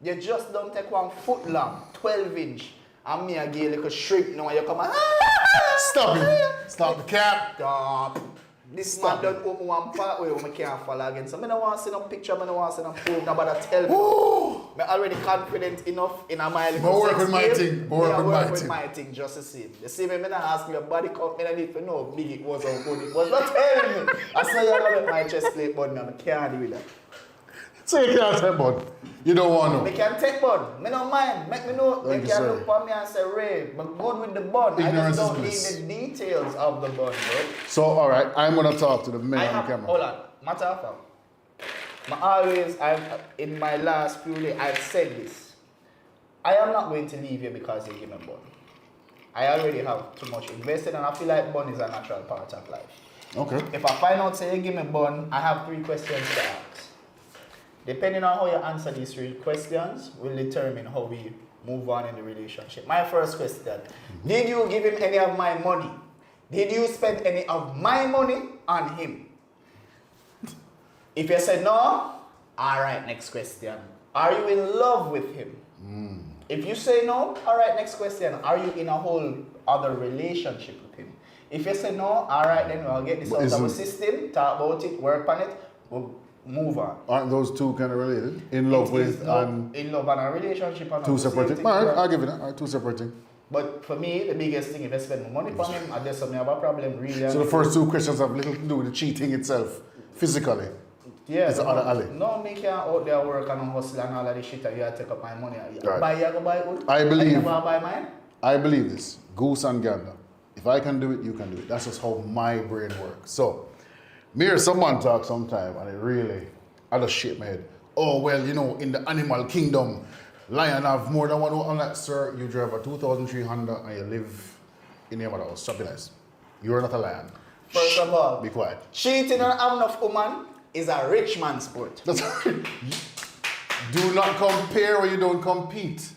You just don't take 1 foot long, 12-inch, and me a give you like a shrink now and you come and Stop it. Stop the cap. stop. This Stop man don't open one part where I can't follow again. So I don't want to see no picture, I don't want to see no proof, nobody tell me. I'm already confident enough in my little But work sex with my game. thing. But work Me with a my with thing. my thing just the same. The same way I don't ask me a body count, I need to know how big it was, how good it was. Not telling me. I say you're going to make my chest plate, but I can't do with that. So you can't say bun. You don't want Me to. can take bun. Me don't mind. Make me know. Thank They you, can sir. look for me and say, Ray, but good with the bun. Ignorance I just is don't bliss. need the details of the bun, bro. So all right, I'm gonna talk to the men I on have, the camera. hold on. Matter of fact, I've in my last few days, I've said this. I am not going to leave you because you give me bun. I already have too much invested, and I feel like bun is a natural part of life. Okay. If I find out say you give me bun, I have 3 questions to ask. Depending on how you answer these 3 questions will determine how we move on in the relationship. My first question, did you give him any of my money? Did you spend any of my money on him? If you say no, alright, next question. Are you in love with him? If you say no, alright, next question. Are you in a whole other relationship with him? If you say no, alright, then we'll get this But out of isn't- the system, talk about it, work on it, we'll move on. Aren't those two kind of related? In love It is with not and in love and a relationship are not two the same separate things. thing, All right, bro. I'll give you that. All right, 2 separate things. But for me, the biggest thing, if I spend my money on him, I guess I have a problem really. So the first 2 questions have little to do with the cheating itself, physically. yeah, it's the other alley. No, me can't out there work and hustle and all of this shit and you have to take up my money. Right. Buy, you go buy wood. I believe- And you go buy mine. I believe this. Goose and gander. If I can do it, you can do it. That's just how my brain works. So, me hear someone talk sometime and it really, I just shake my head. Oh, well, you know, in the animal kingdom, lion have more than one. I'm like, sir, you drive a 2003 Honda and you live in your mother house. Stop it, nice. You are not a lion. First of all, Be quiet. cheating on having enough woman is a rich man's sport. That's do not compare when you don't compete.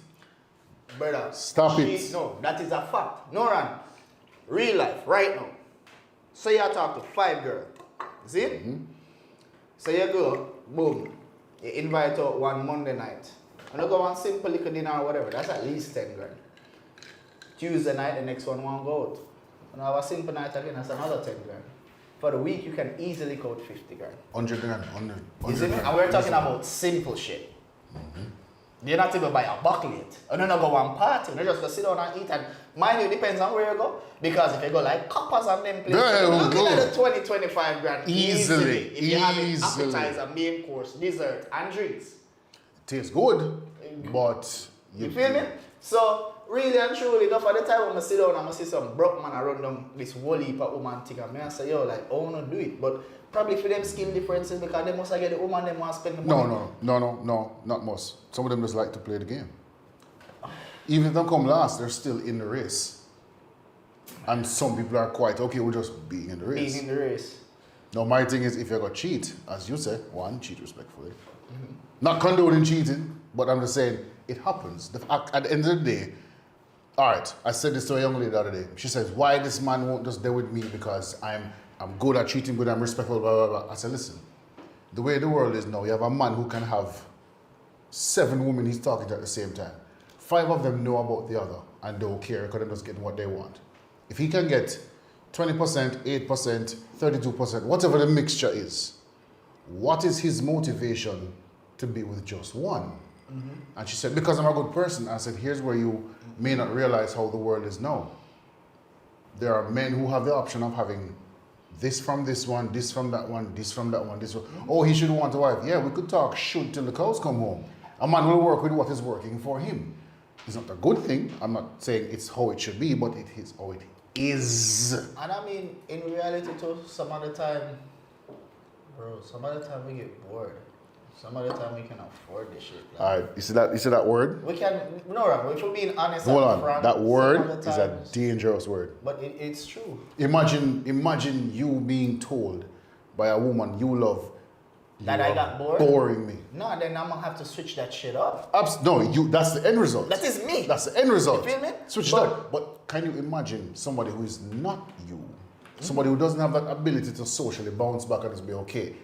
Brother. Stop it. No, that is a fact. No, Ran. Real life, right now. So you talk to 5 girls. See? So you go, boom. You invite out one Monday night. And you go on simple little dinner or whatever. That's at least 10 grand. Tuesday night, the next one won't go out. And have a simple night again, that's another 10 grand. For the week, you can easily count 50 grand. 100 grand, 100. You see me? And we're talking about simple shit. You're not even buy a bucket. And then you go one party. You just go sit down and eat. And mind you, depends on where you go. Because if you go like Coppers and them places, you're looking at the 20, 25 grand Easily. If you have an appetizer, main course, dessert, and drinks. Tastes good, but You feel me? So, really and truly, though, for the time when I sit down and I see some broke man around them, this whole heap of woman thing, and I say, yo, like, I want to do it. But probably for them skill differences because they must get the woman, they want to spend the money. No, not most. Some of them just like to play the game. Even if they come last, they're still in the race. And some people are quite okay with just being in the race. Being in the race. Now, my thing is, if you're going to cheat, as you said, one, cheat respectfully. Not condoning cheating, but I'm just saying, it happens. At the end of the day, all right, I said this to a young lady the other day. She says, why this man won't just deal with me because I'm good at treating good, I'm respectful, blah, blah, blah. I said, listen, the way the world is now, you have a man who can have 7 women he's talking to at the same time. 5 of them know about the other and don't care because they're just getting what they want. If he can get 20%, 8%, 32%, whatever the mixture is, what is his motivation to be with just one? And she said, because I'm a good person. I said, here's where you may not realize how the world is now. There are men who have the option of having this from this one, this from that one, this from that one, this one. Oh, he should want a wife. Yeah, we could talk should till the cows come home. A man will work with what is working for him. It's not a good thing. I'm not saying it's how it should be, but it is how it is. And I mean, in reality too, some of the time, bro, some of the time we get bored. Some of the time we can afford this shit. Like, All right, you see that word? we can, no, if we're being honest Hold and on, frank, that some word of the is a times- dangerous word. But it's true. Imagine you being told by a woman you love, That you I are got bored? boring me. No, then I'm gonna have to switch that shit up. That's the end result. That is me. That's the end result. You feel me? Switch it But- up. But can you imagine somebody who is not you? Somebody who doesn't have that ability to socially bounce back and just be okay.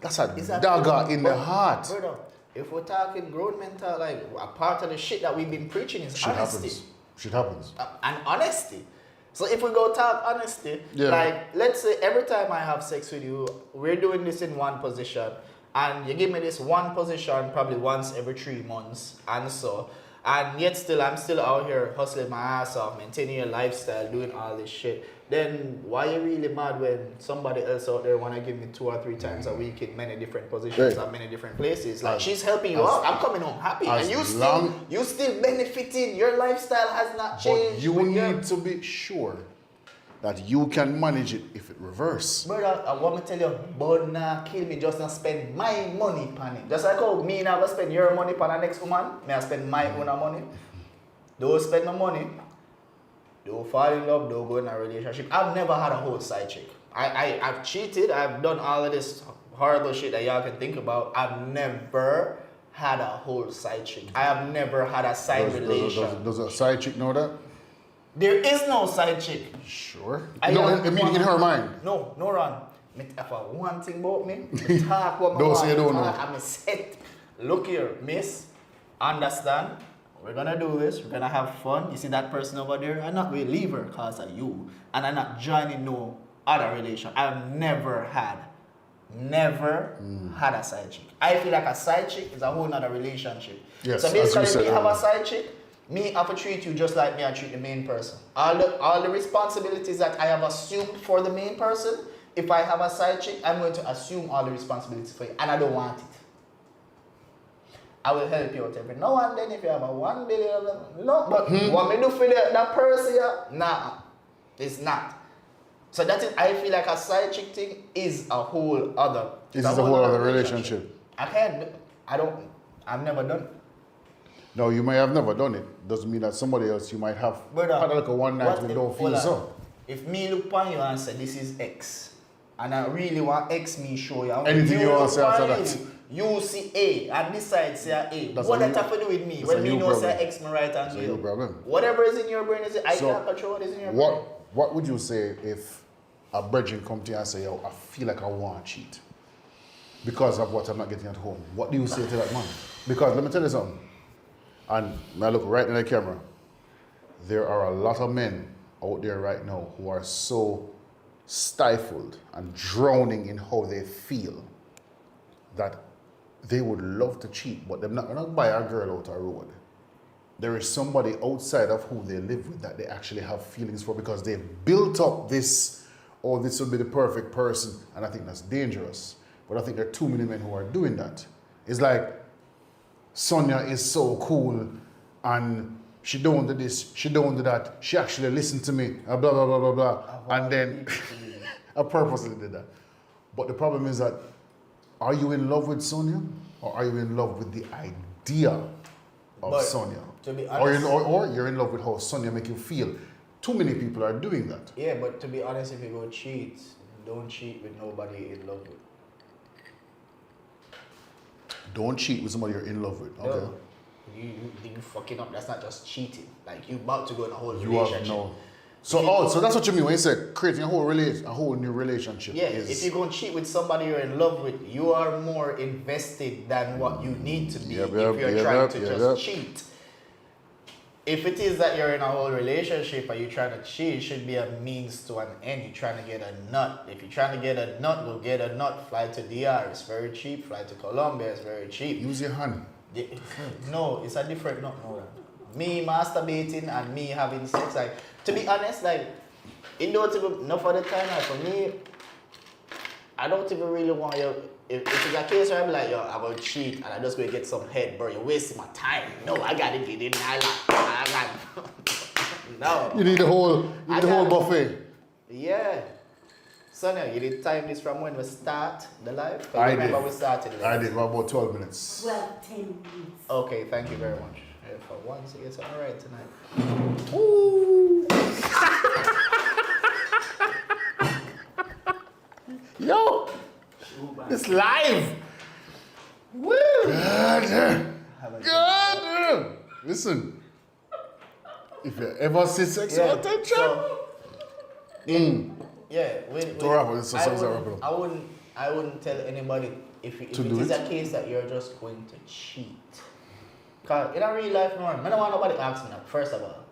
That's a Is that dagger true? in the But, heart. Brother, if we're talking grown mental, like a part of the shit that we've been preaching is Shit honesty. happens. Shit happens. And honesty. So if we go talk honesty, Yeah. like let's say every time I have sex with you, we're doing this in one position, and you give me this one position probably once every 3 months, and yet still I'm still out here hustling my ass off, maintaining your lifestyle, doing all this shit. Then why you really mad when somebody else out there wanna give me 2 or 3 times a week in many different positions Right. and many different places? Like As- she's helping you as- out. I'm coming home happy, as and you long- still benefiting. Your lifestyle has not But changed. you with your- need to be sure that you can manage it if it reverse. Brother, I want to tell you, but nah, kill me, just not spend my money on it. Just like how me never spend your money on the next woman, may I spend my own money. Don't spend my money. Don't fall in love, don't go in a relationship. I've never had a whole side chick. I've cheated, I've done all of this horrible shit that y'all can think about. I've never had a whole side chick. I have never had a side relation. Does a side chick know that? There is no side chick. Sure. I No, am I mean in her mind. No, Ron. If I one thing about me, me talk what me Don't want say you don't to know. talk, I'm set. Look here, miss. Understand? We're gonna do this. We're gonna have fun. You see that person over there? I'm not going to leave her because of you. And I'm not joining no other relation. I've never had a side chick. I feel like a side chick is a whole nother relationship. Yes, so as you basically, said me have a earlier. side chick, me have to treat you just like me I treat the main person. All the responsibilities that I have assumed for the main person, if I have a side chick, I'm going to assume all the responsibilities for you, and I don't want it. I will help you out every now and then if you have a 1 billion of them. No, but what me do for that person, yeah? Nah, it's not. So that is, I feel like a side chick thing is a whole other. This is a whole other relationship. I've never done it. No, you may have never done it. Doesn't mean that somebody else you might have Brother, had like a one night what and if- don't feel hold on. so. If me look upon you and say this is X, and I really want X me show you. Anything you want to say after that? You see A, and this side say A. That's What a that you- have to do with me? that's When a me you know say problem. X me right That's a and you you. problem. Whatever is in your brain is I So, can't control what is in your brain. What would you say if a brethren come to you and say, yo, I feel like I want to cheat because of what I'm not getting at home? What do you say to that man? Because let me tell you something, and I look right in the camera, there are a lot of men out there right now who are so stifled and drowning in how they feel that they would love to cheat, but they're not gonna buy a girl out a road. There is somebody outside of who they live with that they actually have feelings for because they've built up this, oh, this will be the perfect person, and I think that's dangerous. But I think there are too many men who are doing that. It's like, Sonia is so cool, and she don't do this, she don't do that, she actually listened to me, blah, blah, blah, blah, blah, and then I purposely did that. But the problem is that, are you in love with Sonia, or are you in love with the idea of But, Sonia? to be Or, honest- or you're in love with how Sonia make you feel. Too many people are doing that. Yeah, but to be honest, if you go cheat, don't cheat with nobody you're in love with. Don't cheat with somebody you're in love with. Okay. No. You fucking up. That's not just cheating. Like you about to go in a whole You relationship. have no. So that's what you mean when you say creating a whole new relationship. Yeah, is, if you go and cheat with somebody you're in love with, you are more invested than what you need to be Yep, if you're yep, trying yep, to yep, just yep. cheat. If it is that you're in a whole relationship and you're trying to cheat, it should be a means to an end. You're trying to get a nut. If you're trying to get a nut, go get a nut. Fly to DR, it's very cheap. Fly to Colombia, it's very cheap. use your hand. No, it's a different nut. No. Me masturbating and me having sex, like, to be honest, like, it don't even, enough of the time, like, for me, I don't even really want you, if it's a case where I'm like, yo, I'm gonna cheat and I'm just gonna get some head, bro, you're wasting my time. No, I gotta get in, I got no. You need the whole buffet. Yeah. Sonia, you did time this from when we start the live? 'Cause I remember did. we started it. I did about 12 minutes. Well, 10 minutes. Okay, thank you very much. Yeah, for once, it's alright tonight. Yo, it's live. Woo! God. Have a good- God. Listen, if you ever see sexual attention, Yeah, To wrap up, it's a sunset wrap up. I wouldn't tell anybody if it To do is it? a case that you're just going to cheat. Cause in a real life, no, I don't want nobody ask me that. First of all,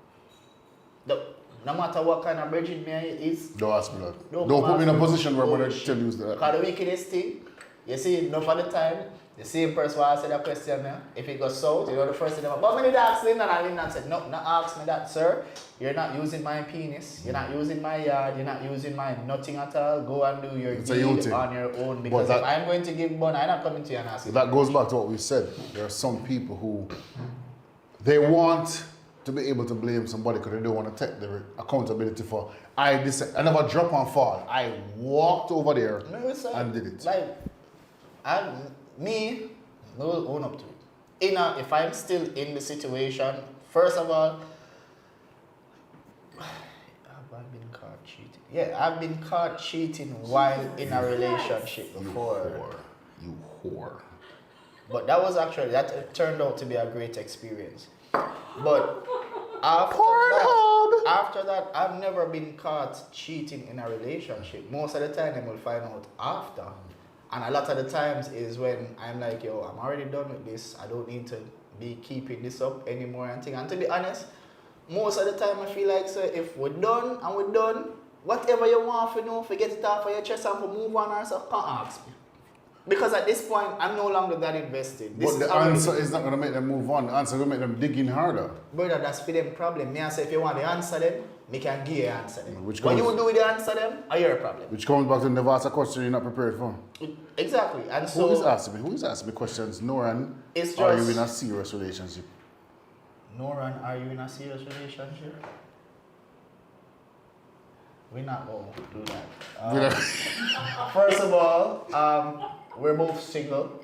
no matter what kind of bridging me is, don't ask me that. Don't Don't put me in a ask me. position where I'm gonna Bullshit. tell you that. Cause the wickedest thing, you see, enough of the time, the same person who asked that question there, if it goes south, you know the first thing, but when it asked Lynn and Lynn said, no, not ask me that, sir. You're not using my penis, you're not using my yard, you're not using my nothing at all. Go and do your It's a you deed thing. on your own. Because that- if I'm going to give bun, I'm not coming to you and asking. That goes back to what we said. There are some people who they want to be able to blame somebody because they don't want to take the accountability for. I never drop and fall. I walked over there No, it's and did it. Like, me, will own up to it. If I'm still in the situation, first of all, have I been caught cheating? Yeah, I've been caught cheating while in a relationship You before. whore. You whore. But that turned out to be a great experience. But after after that, I've never been caught cheating in a relationship. Most of the time, I will find out after. And a lot of the times is when I'm like, yo, I'm already done with this. I don't need to be keeping this up anymore and thing. And to be honest, most of the time I feel like, so if we're done and we're done, whatever you want to know, forget it off of your chest and move on or so, can't ask me. Because at this point, I'm no longer that invested. This But the already- answer is not going to make them move on. The answer will make them dig in harder. Brother, that's for them problem. Me I say if you want to answer them, me can give you answer them. Which What comes- you do with the answer them, are your problem. Which comes back to never ask a question you're not prepared for. Exactly. And Who is so asking me? Who is asking me questions? Noran, It's are you just- in a serious relationship? Noran, are you in a serious relationship? We're not going to do that. First of all, we're both single.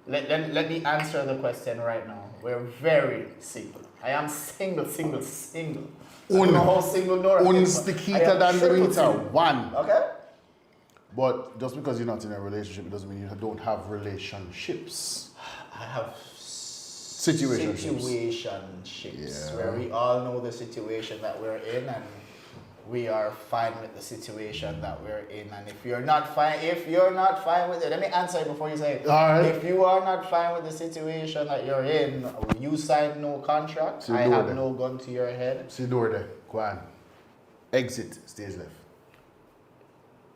Let me answer the question right now. We're very single. I am single. I don't know how single Nora is, but I Unstickita am than the triple winter. single. One. Okay? But just because you're not in a relationship, it doesn't mean you don't have relationships. I have Situationships. Yeah. where we all know the situation that we're in and we are fine with the situation that we're in. And if you're not fine with it, let me answer it before you say it. All right. If you are not fine with the situation that you're in, you signed no contract, So I do have it. no gun to your head. See the door there. Go on. Exit. Stage left.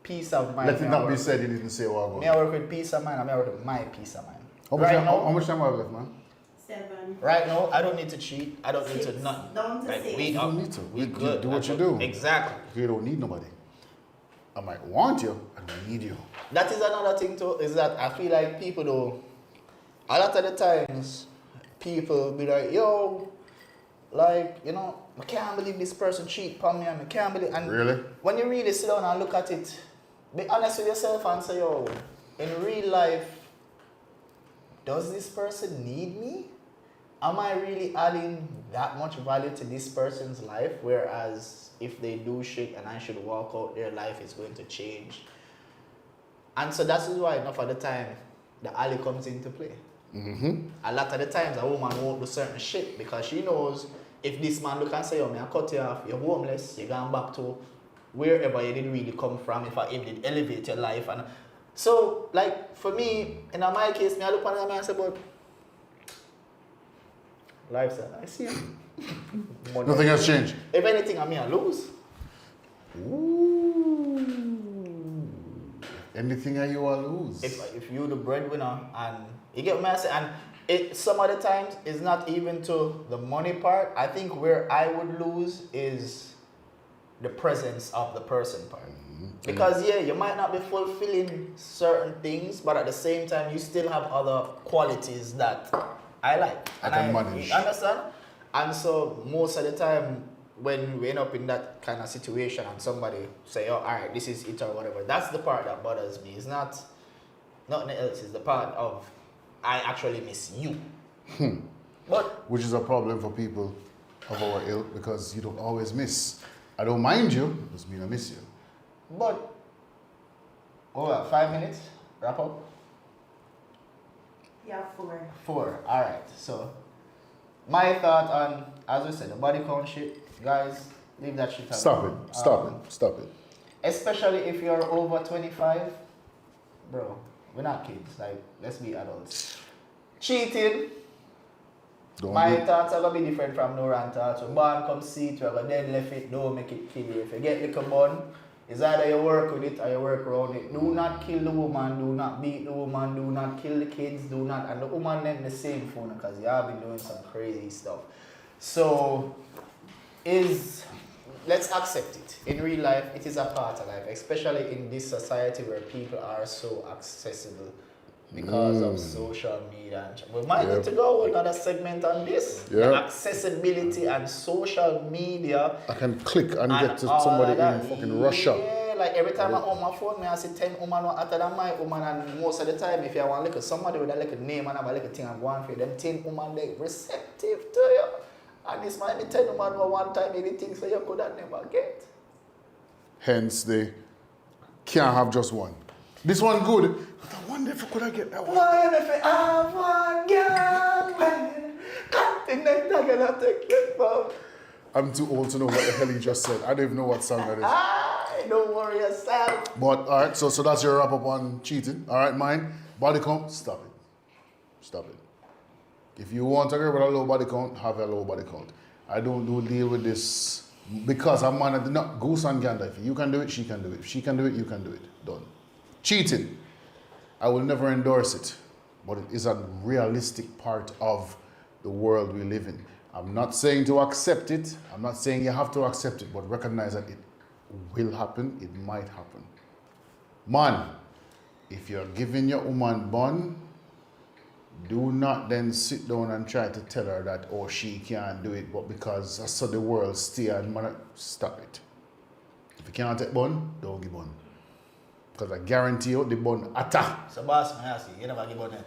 Peace of mind. Let it not be said you didn't say what I Me I work with peace of mind, I work with my peace of mind. How much time have I left, man? 7. Right now, I don't need to cheat. I don't need to 6. nothing. Down to Like, 6. we You don't need to. We You good. do what you do. Exactly. You don't need nobody. I might want you, I don't need you. That is another thing too, is that I feel like people though, a lot of the times, people be like, yo, like, you know, I can't believe this person cheat on me, and I can't believe, and Really? when you really sit down and look at it, be honest with yourself and say, yo, in real life, does this person need me? Am I really adding that much value to this person's life? Whereas if they do shit and I should walk out, their life is going to change. And so that's why enough of the time the alley comes into play. Mm-hmm. A lot of the times a woman won't do certain shit because she knows if this man look and say, oh, me I cut you off, you're homeless, you're going back to wherever you did really come from, if I did elevate your life. And so, like, for me, in my case, me I look at him and I say, but lifestyle, I see him. Nothing has changed. If anything, I mean, I lose. Ooh. Anything that you will lose. If you're the breadwinner and you get what I say, and it some of the times it's not even to the money part. I think where I would lose is the presence of the person part. Because yeah, you might not be fulfilling certain things, but at the same time you still have other qualities that I like. I can manage. You understand? And so most of the time when we end up in that kind of situation and somebody say, oh, all right, this is it or whatever, that's the part that bothers me. It's not nothing else. It's the part of I actually miss you. But Which is a problem for people of our ilk because you don't always miss. I don't mind you, doesn't mean I miss you. But, 5 minutes, wrap up? Yeah, 4. 4, alright. So, my thought on, as we said, the body count shit, guys, leave that shit alone. Stop it. Especially if you're over 25, bro, we're not kids, like, let's be adults. Cheating, my thoughts are going to be different from Noran thoughts. So, born come see it, you're going to dead left it, don't make it kill you. If you get little bun, it's either you work with it or you work around it. Do not kill the woman, do not beat the woman, do not kill the kids, do not. And the woman then the same phone because you have been doing some crazy stuff. So, let's accept it. In real life, it is a part of life, especially in this society where people are so accessible because of social media. We might need to go another segment on this. The accessibility and social media. I can click and get to somebody in fucking Russia. Yeah, like every time I on my phone, I see 10 women other than my woman, and most of the time, if you want to look at somebody with a little name and have a little thing I'm going for, them 10 women they receptive to you. And this might be 10 women for one time, anything so you could have never get. Hence, they can't have just one. This one good, but I wonder if I could have get that one. Why if I have one girl, continental gonna take it from. I'm too old to know what the hell he just said. I don't even know what song that is. Don't worry yourself. But all right, so that's your wrap up on cheating. All right, mine. Body count, stop it. Stop it. If you want a girl with a low body count, have a low body count. I don't deal with this because I'm man. No, goose and gander. If you can do it, she can do it. If she can do it, you can do it. Done. Cheating. I will never endorse it, but it is a realistic part of the world we live in. I'm not saying to accept it. I'm not saying you have to accept it, but recognize that it will happen. It might happen. Man, if you're giving your woman bun, do not then sit down and try to tell her that, oh, she can't do it, but because I saw the world steer, man, stop it. If you can't take bun, don't give bun. Because I guarantee you the bun attack. So boss, man, I see, you never give on it.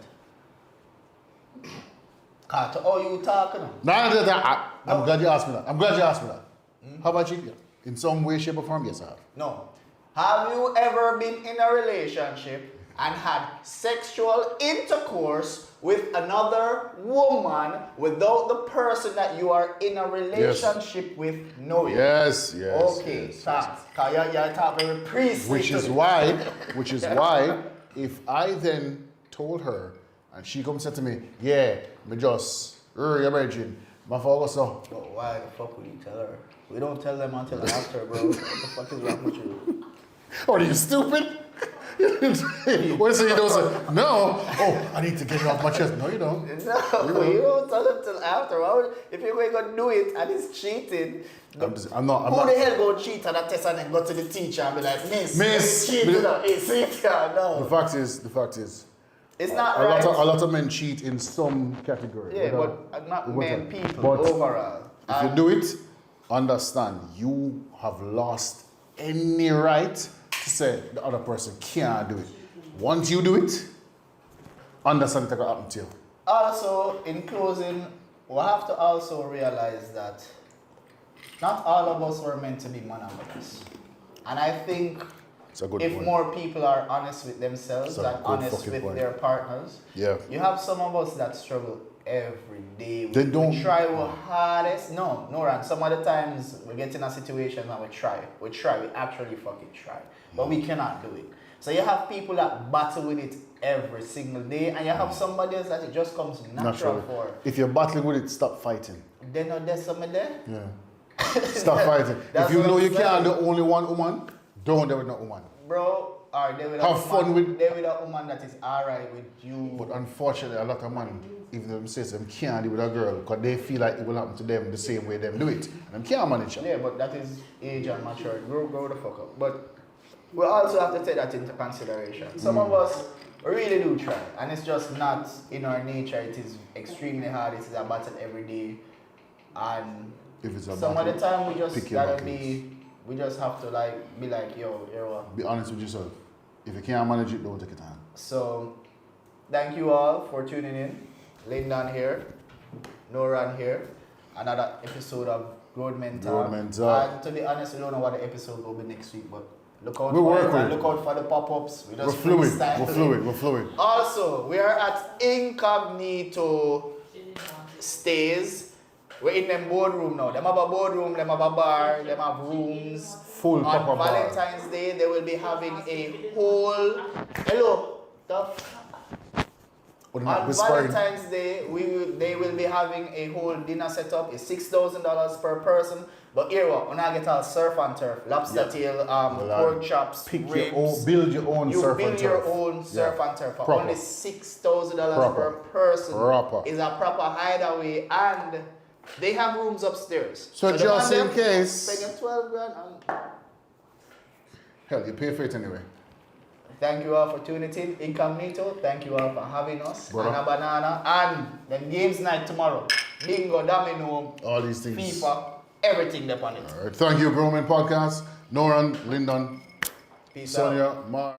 Oh, you talking now? No, I'm glad you asked me that. How about you? In some way, shape, or form, yes, I have. No. Have you ever been in a relationship and had sexual intercourse with another woman without the person that you are in a relationship with knowing? Yes, yes. Okay, yes, thanks. Because you're talking very priestly. Which is why, if I then told her and she comes said to me, yeah, me just, you're virgin, my father so. But why the fuck would you tell her? We don't tell them until after, bro. What the fuck is wrong with you? Are you stupid? What so you don't say, no, oh, I need to get it off my chest. No, you don't. No, you don't tell them till after. Why would, if you're going to do it and it's cheating, I'm not. who the hell go cheat on a test and then go to the teacher and be like, Miss, cheat, it's it, no. The fact is, it's not a right. lot of men cheat in some category. Yeah, but not men, people, overall. If you do it, understand, you have lost any right to say the other person can't do it. Once you do it, understand it's going to happen to you. Also, in closing, we have to also realize that not all of us were meant to be monogamous. And I think It's a good if point. more people are honest with themselves It's a and good honest fucking with point. their partners, Yeah. you have some of us that struggle every day. They don't- We try our hardest. No, Ran. Some of the times we get in a situation and we try, we actually fucking try. But we cannot do it. So you have people that battle with it every single day, and you have somebody else that it just comes natural for. If you're battling with it, stop fighting. Then there's somebody there. Yeah. Stop fighting. That's If you what know I'm you can't saying. do only one woman, don't do it with no woman. Bro, or they will Have fun with- they with a woman that is alright with you. But unfortunately, a lot of men, even though them say them can't do with a girl, because they feel like it will happen to them the same way them do it. And them can't manage it. Yeah, but that is age and maturity. Grow the fuck up. But we also have to take that into consideration. Some of us really do try, and it's just not in our nature. It is extremely hard. It is a battle every day, and If it's a some of the battle, time we just pick your gotta battles. we just have to be like, yo, you know what? Be honest with yourself. If you can't manage it, don't take it on. So, thank you all for tuning in. Lyndon here, Noran here. Another episode of Road Mentor. Road Mentor. And to be honest, we don't know what the episode will be next week, but look out We for work it with and it. look out for the pop-ups. We're fluid. We're fluid. Also, we are at Incognito Stays. We're in them boardroom now. Them have a boardroom, them have a bar, them have rooms. Full On proper bar. Valentine's Day, they will be having a whole. Hello. But On whispering. Valentine's Day, they will be having a whole dinner setup. It's $6,000 per person. But here, when I get all surf and turf, lobster tail, pork chops, Pick ribs. your own, build your own You surf build and your turf. own surf Yeah. and turf for Proper. only $6,000 Proper. per person. Proper. Is a proper hideaway, and they have rooms upstairs. So the just man in them case- spending 12 grand. And Hell, you pay for it anyway. thank you all for tuning in. Incognito, thank you all for having us. Brother. And a banana. And the games night tomorrow. Bingo, domino, All these things. FIFA, everything upon it. All right. Thank you, Grown Men Podcast. Noran, Lyndon, Peace out. Sonia, Mark.